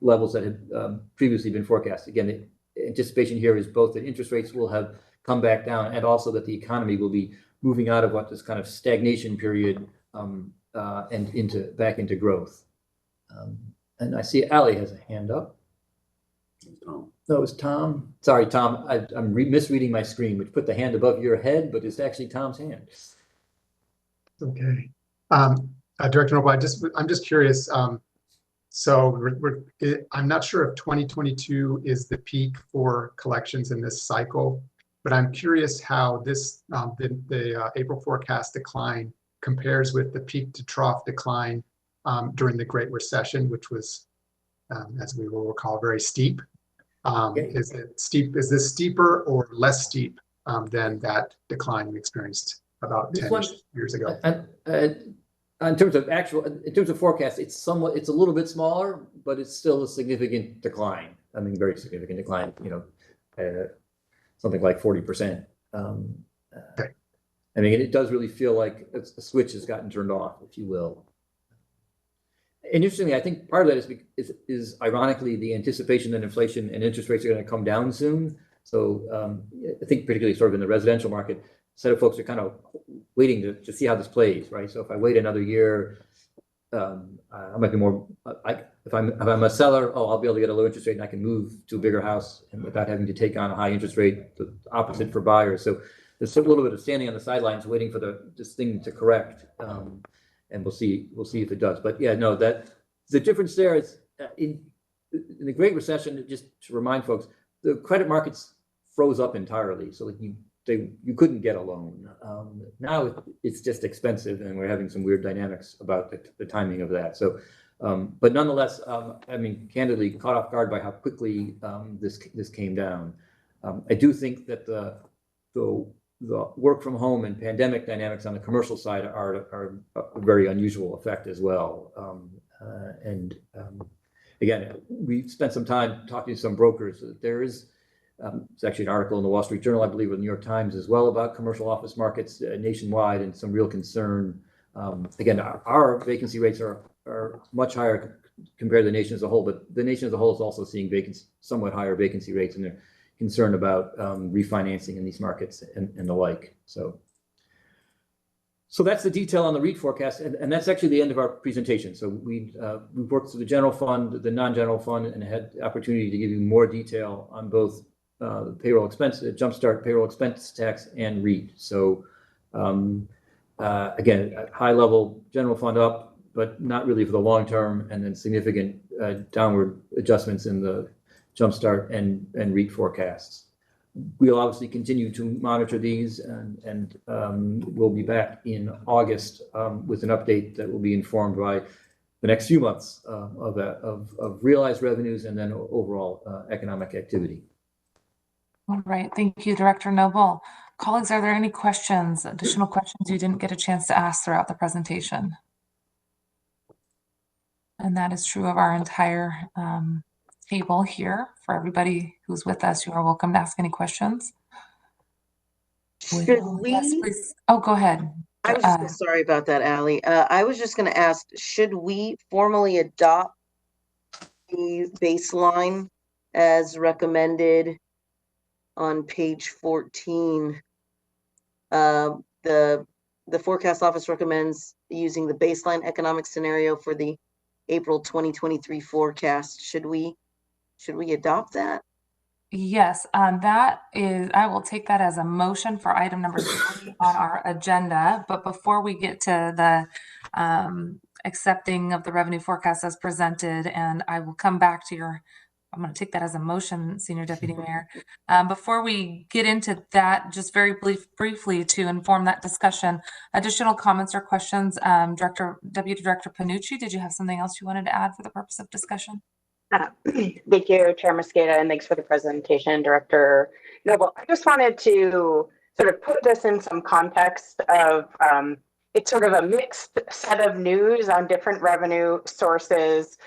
levels that had previously been forecast. Again, the anticipation here is both that interest rates will have come back down and also that the economy will be moving out of what this kind of stagnation period and back into growth. And I see Ali has a hand up. No, it's Tom. Sorry, Tom. I'm misreading my screen, which put the hand above your head, but it's actually Tom's hand. Okay. Director Noble, I'm just curious. So I'm not sure if 2022 is the peak for collections in this cycle, but I'm curious how this the April forecast decline compares with the peak to trough decline during the Great Recession, which was, as we will recall, very steep. Is it steep? Is this steeper or less steep than that decline we experienced about 10 years ago? In terms of forecast, it's a little bit smaller, but it's still a significant decline. I mean, very significant decline. Something like 40%. Okay. I mean, it does really feel like a switch has gotten turned off, if you will. And interestingly, I think part of that is ironically the anticipation that inflation and interest rates are going to come down soon. So I think particularly sort of in the residential market, a set of folks are kind of waiting to see how this plays, right? So if I wait another year, I might be more. If I'm a seller, I'll be able to get a low interest rate and I can move to a bigger house and without having to take on a high interest rate. The opposite for buyers. So there's a little bit of standing on the sidelines waiting for this thing to correct, and we'll see if it does. But yeah, no, that the difference there is in the Great Recession. Just to remind folks, the credit markets froze up entirely, so you couldn't get a loan. Now it's just expensive, and we're having some weird dynamics about the timing of that. So, but nonetheless, I mean, candidly, caught off guard by how quickly this came down. I do think that the work from home and pandemic dynamics on the commercial side are a very unusual effect as well. Again, we spent some time talking to some brokers. There is it's actually an article in the Wall Street Journal, I believe, or the New York Times as well, about commercial office markets nationwide and some real concern. Again, our vacancy rates are much higher compared to the nation as a whole, but the nation as a whole is also seeing somewhat higher vacancy rates, and they're concerned about refinancing in these markets and the like. So that's the detail on the REIT forecast, and that's actually the end of our presentation. So we've worked through the general fund, the non-general fund, and had the opportunity to give you more detail on both the payroll expense, jumpstart payroll expense tax, and REIT. So again, at high level, general fund up, but not really for the long term, and then significant downward adjustments in the jumpstart and REIT forecasts. We'll obviously continue to monitor these, and we'll be back in August with an update that will be informed by the next few months of realized revenues and then overall economic activity. All right, thank you, Director Noble. Colleagues, are there any questions, additional questions you didn't get a chance to ask throughout the presentation? And that is true of our entire table here. For everybody who's with us, you are welcome to ask any questions. Should Yes, we? please. Oh, go ahead. I was just sorry about that, Ally. I was just going to ask, should we formally adopt the baseline as recommended on page 14? The forecast office recommends using the baseline economic scenario for the April 2023 forecast. Should we adopt that? Yes, I will take that as a motion for item number 3 on our agenda. But before we get to the accepting of the revenue forecast as presented, and I will come back to I'm going to take that as a motion, Senior Deputy Mayor. Before we get into that, just very briefly to inform that discussion, additional comments or questions, Deputy Director Panucci, did you have something else you wanted to add for the purpose of discussion? Thank you, Chair Mosqueda, and thanks for the presentation, Director Noble. I just wanted to sort of put this in some context of it's sort of a mixed set of news on different revenue sources.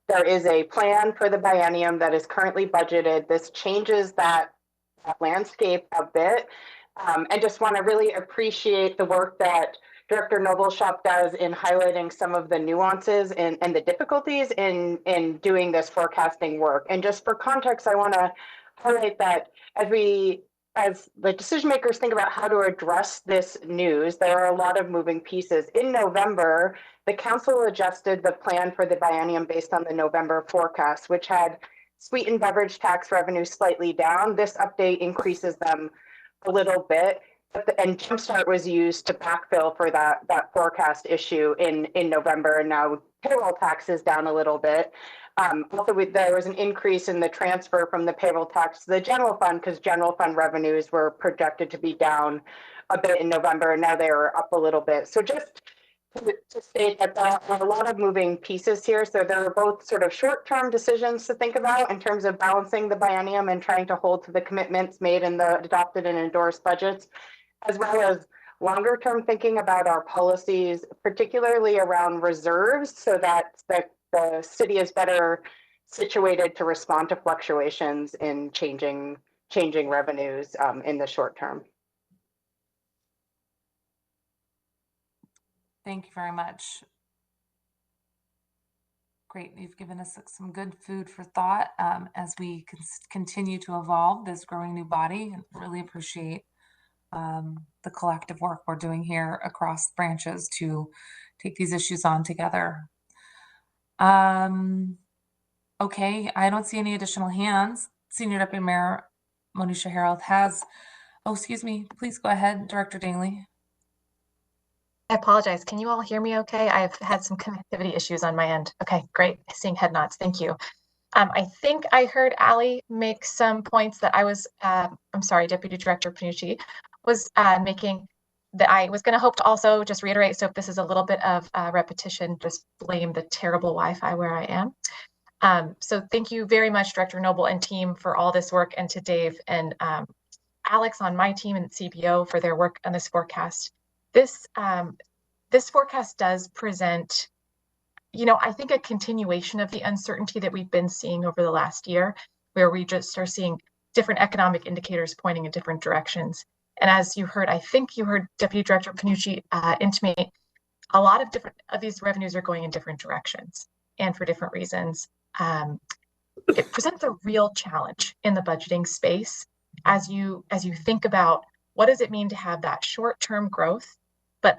There is a plan for the biennium that is currently budgeted. This changes that landscape a bit. And just want to really appreciate the work that Director Nobleshop does in highlighting some of the nuances and the difficulties in doing this forecasting work. And just for context, I want to highlight that as the decision makers think about how to address this news, there are a lot of moving pieces. In November, the council adjusted the plan for the biennium based on the November forecast, which had sweet and beverage tax revenue slightly down. This update increases them a little bit. And Jumpstart was used to backfill for that forecast issue in November, and now payroll tax is down a little bit. Also, there was an increase in the transfer from the payroll tax to the general fund because general fund revenues were projected to be down a bit in November, and now they are up a little bit. So just to state that there are a lot of moving pieces here. So there are both sort of short-term decisions to think about in terms of balancing the biennium and trying to hold to the commitments made in the adopted and endorsed budgets, as well as longer term thinking about our policies, particularly around reserves, so that the city is better situated to respond to fluctuations in changing revenues in the short term. Thank you very much. Great. You've given us some good food for thought as we continue to evolve this growing new body. And really appreciate the collective work we're doing here across branches to take these issues on together. Okay, I don't see any additional hands. Senior Deputy Mayor Monisha Harold has, oh, excuse me, please go ahead, Director Dingley. I apologize. Can you all hear me okay? I've had some connectivity issues on my end. Okay, great. Seeing head nods. Thank you. I think I heard Ally make some points that I was, I'm sorry, Deputy Director Panucci was making that I was going to hope to also just reiterate. So if this is a little bit of repetition, just blame the terrible Wi-Fi where I am. So thank you very much, Director Noble and team, for all this work, and to Dave and Alex on my team and CBO for their work on this forecast. This forecast does present, I think a continuation of the uncertainty that we've been seeing over the last year, where we just are seeing different economic indicators pointing in different directions. And as you heard, I think you heard Deputy Director Panucci intimate, a lot of different of these revenues are going in different directions and for different reasons. It presents a real challenge in the budgeting space as you think about what does it mean to have that short-term growth, but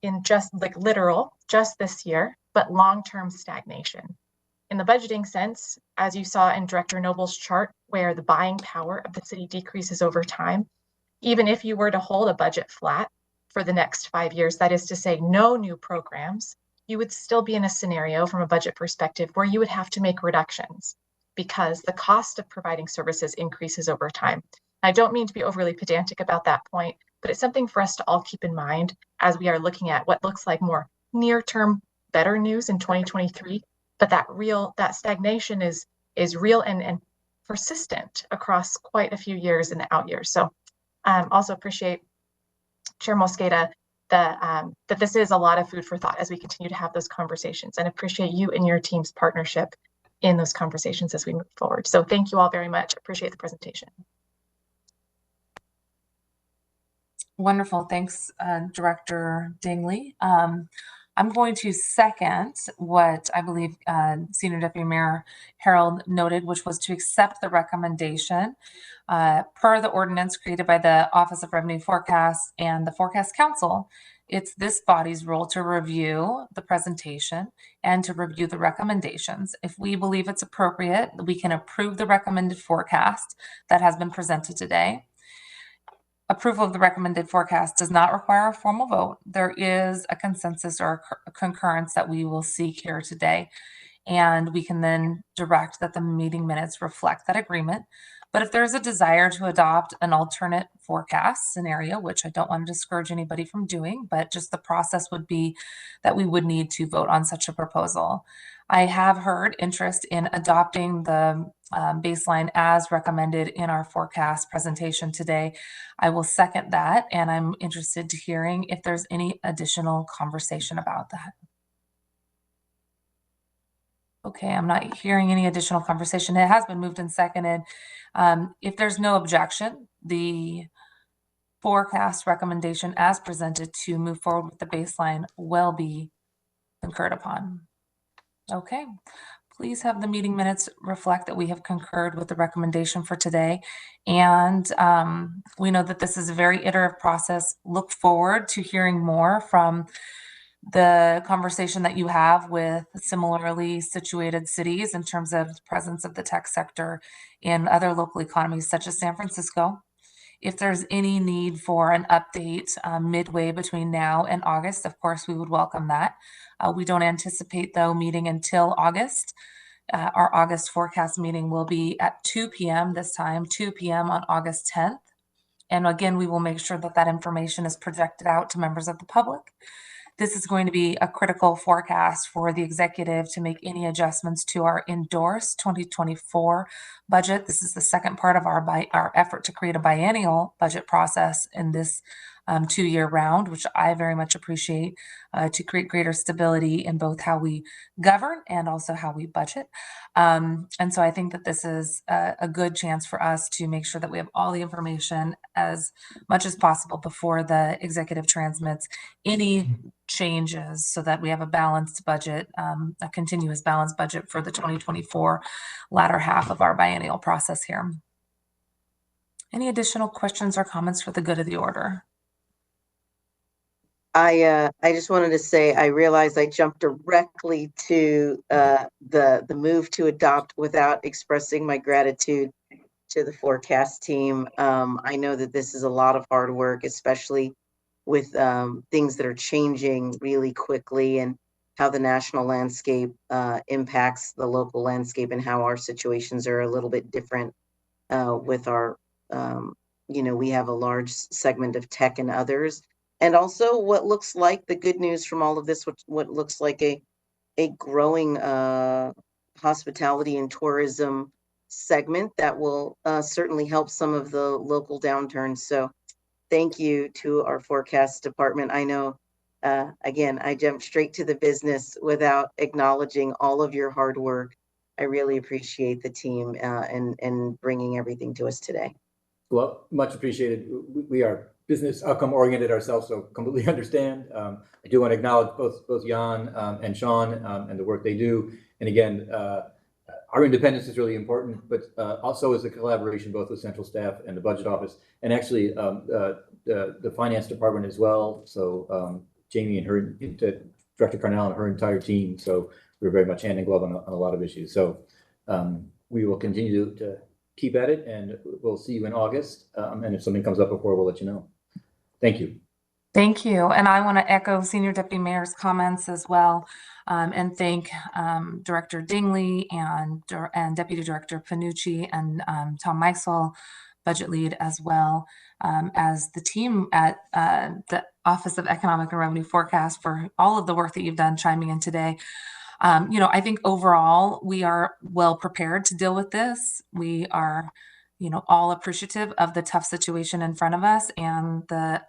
in just like literal, just this year, but long-term stagnation. In the budgeting sense, as you saw in Director Noble's chart, where the buying power of the city decreases over time, even if you were to hold a budget flat for the next 5 years, that is to say no new programs, you would still be in a scenario from a budget perspective where you would have to make reductions because the cost of providing services increases over time. I don't mean to be overly pedantic about that point, but it's something for us to all keep in mind as we are looking at what looks like more near-term better news in 2023, but that stagnation is real and persistent across quite a few years in the out years. So also appreciate Chair Mosqueda that this is a lot of food for thought as we continue to have those conversations, and appreciate you and your team's partnership in those conversations as we move forward. So thank you all very much. Appreciate the presentation. Wonderful. Thanks, Director Dingley. I'm going to second what I believe Senior Deputy Mayor Harold noted, which was to accept the recommendation per the ordinance created by the Office of Revenue Forecast and the Forecast Council. It's this body's role to review the presentation and to review the recommendations. If we believe it's appropriate, we can approve the recommended forecast that has been presented today. Approval of the recommended forecast does not require a formal vote. There is a consensus or a concurrence that we will seek here today, and we can then direct that the meeting minutes reflect that agreement. But if there's a desire to adopt an alternate forecast scenario, which I don't want to discourage anybody from doing, but just the process would be that we would need to vote on such a proposal. I have heard interest in adopting the baseline as recommended in our forecast presentation today. I will second that, and I'm interested to hearing if there's any additional conversation about that. Okay, I'm not hearing any additional conversation. It has been moved and seconded. If there's no objection, the forecast recommendation as presented to move forward with the baseline will be concurred upon. Okay, please have the meeting minutes reflect that we have concurred with the recommendation for today. And we know that this is a very iterative process. Look forward to hearing more from the conversation that you have with similarly situated cities in terms of the presence of the tech sector in other local economies such as San Francisco. If there's any need for an update midway between now and August, of course, we would welcome that. We don't anticipate, though, meeting until August. Our August forecast meeting will be at 2 p.m. this time, 2 p.m. on August 10th. And again, we will make sure that that information is projected out to members of the public. This is going to be a critical forecast for the executive to make any adjustments to our endorsed 2024 budget. This is the second part of our effort to create a biennial budget process in this 2-year round, which I very much appreciate to create greater stability in both how we govern and also how we budget. And so I think that this is a good chance for us to make sure that we have all the information as much as possible before the executive transmits any changes so that we have a balanced budget, a continuous balanced budget for the 2024 latter half of our biennial process here. Any additional questions or comments for the good of the order? I just wanted to say, I realized I jumped directly to the move to adopt without expressing my gratitude to the forecast team. I know that this is a lot of hard work, especially with things that are changing really quickly and how the national landscape impacts the local landscape and how our situations are a little bit different with our, we have a large segment of tech and others. And also what looks like the good news from all of this, what looks like a growing hospitality and tourism segment that will certainly help some of the local downturns. So thank you to our forecast department. I know, again, I jumped straight to the business without acknowledging all of your hard work. I really appreciate the team and bringing everything to us today. Well, much appreciated. We are business outcome oriented ourselves, so completely understand. I do want to acknowledge both Jan and Sean and the work they do. And again, our independence is really important, but also is the collaboration both with central staff and the budget office, and actually the finance department as well. So Jamie and her, Director Carnell and her entire team. So we're very much hand in glove on a lot of issues. So we will continue to keep at it, and we'll see you in August. And if something comes up before, we'll let you know. Thank you. Thank you. And I want to echo Senior Deputy Mayor's comments as well, and thank Director Dingley and Deputy Director Panucci and Tom Meixel, Budget Lead, as well as the team at the Office of Economic and Revenue Forecast for all of the work that you've done chiming in today. I think overall we are well prepared to deal with this. We are, all appreciative of the tough situation in front of us and the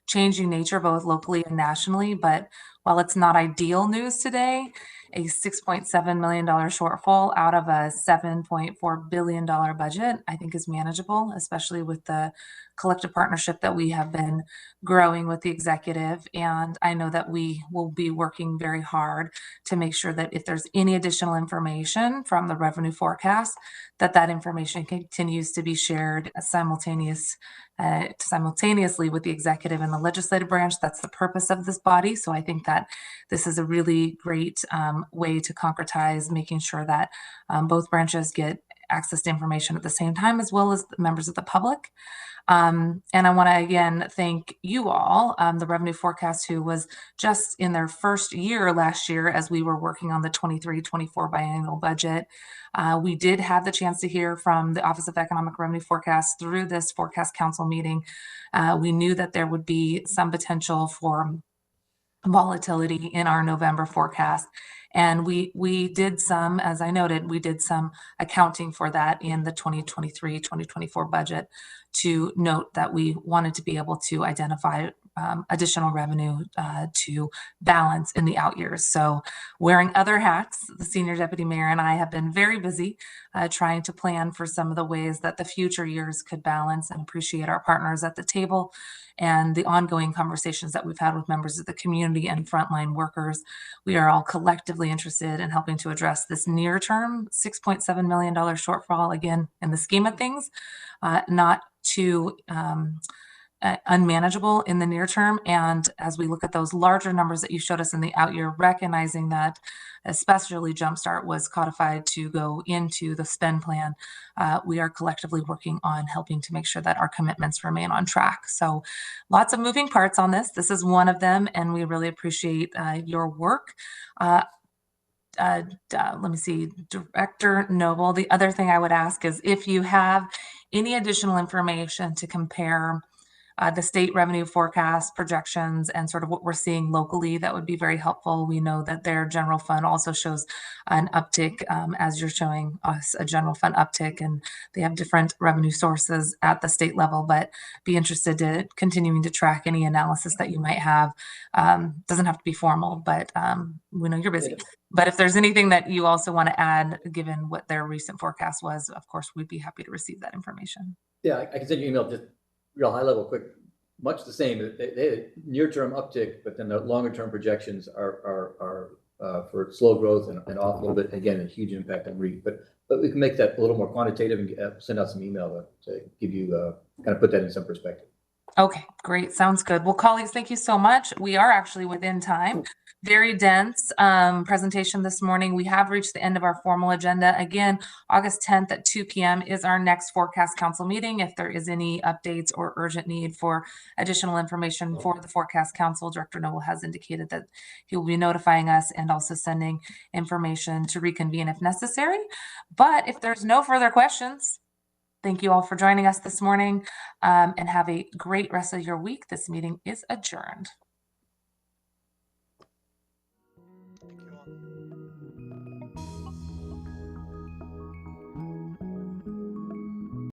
changing nature both locally and nationally. But while it's not ideal news today, a $6.7 million shortfall out of a $7.4 billion budget, I think is manageable, especially with the collective partnership that we have been growing with the executive. And I know that we will be working very hard to make sure that if there's any additional information from the revenue forecast, that information continues to be shared simultaneously with the executive and the legislative branch. That's the purpose of this body. So I think that this is a really great way to concretize making sure that both branches get access to information at the same time, as well as members of the public. And I want to again thank you all, the revenue forecast, who was just in their first year last year as we were working on the 23-24 biannual budget. We did have the chance to hear from the Office of Economic Revenue Forecast through this forecast council meeting. We knew that there would be some potential for volatility in our November forecast. And we did some, as I noted, we did some accounting for that in the 2023-2024 budget to note that we wanted to be able to identify additional revenue to balance in the out years. So wearing other hats, the senior deputy mayor and I have been very busy trying to plan for some of the ways that the future years could balance, and appreciate our partners at the table and the ongoing conversations that we've had with members of the community and frontline workers. We are all collectively interested in helping to address this near-term $6.7 million shortfall, again, in the scheme of things, not too unmanageable in the near term. And as we look at those larger numbers that you showed us in the out year, recognizing that especially Jumpstart was codified to go into the spend plan, we are collectively working on helping to make sure that our commitments remain on track. So lots of moving parts on this. This is one of them, and we really appreciate your work. Let me see, Director Noble, the other thing I would ask is if you have any additional information to compare the state revenue forecast projections and sort of what we're seeing locally, that would be very helpful. We know that their general fund also shows an uptick, as you're showing us a general fund uptick, and they have different revenue sources at the state level, but be interested to continuing to track any analysis that you might have. Doesn't have to be formal, but we know you're busy. But if there's anything that you also want to add, given what their recent forecast was, of course, we'd be happy to receive that information. Yeah, I can send you an email, just real high level, quick, much the same. They had a near-term uptick, but then the longer-term projections are for slow growth and off a little bit. Again, a huge impact on REIT, but we can make that a little more quantitative and send out some email to give you kind of put that in some perspective. Okay, great. Sounds good. Well, colleagues, thank you so much. We are actually within time. Very dense presentation this morning. We have reached the end of our formal agenda. Again, August 10th at 2 p.m. is our next Forecast Council meeting. If there is any updates or urgent need for additional information for the Forecast Council, Director Noble has indicated that he will be notifying us and also sending information to reconvene if necessary. But if there's no further questions, thank you all for joining us this morning, and have a great rest of your week. This meeting is adjourned.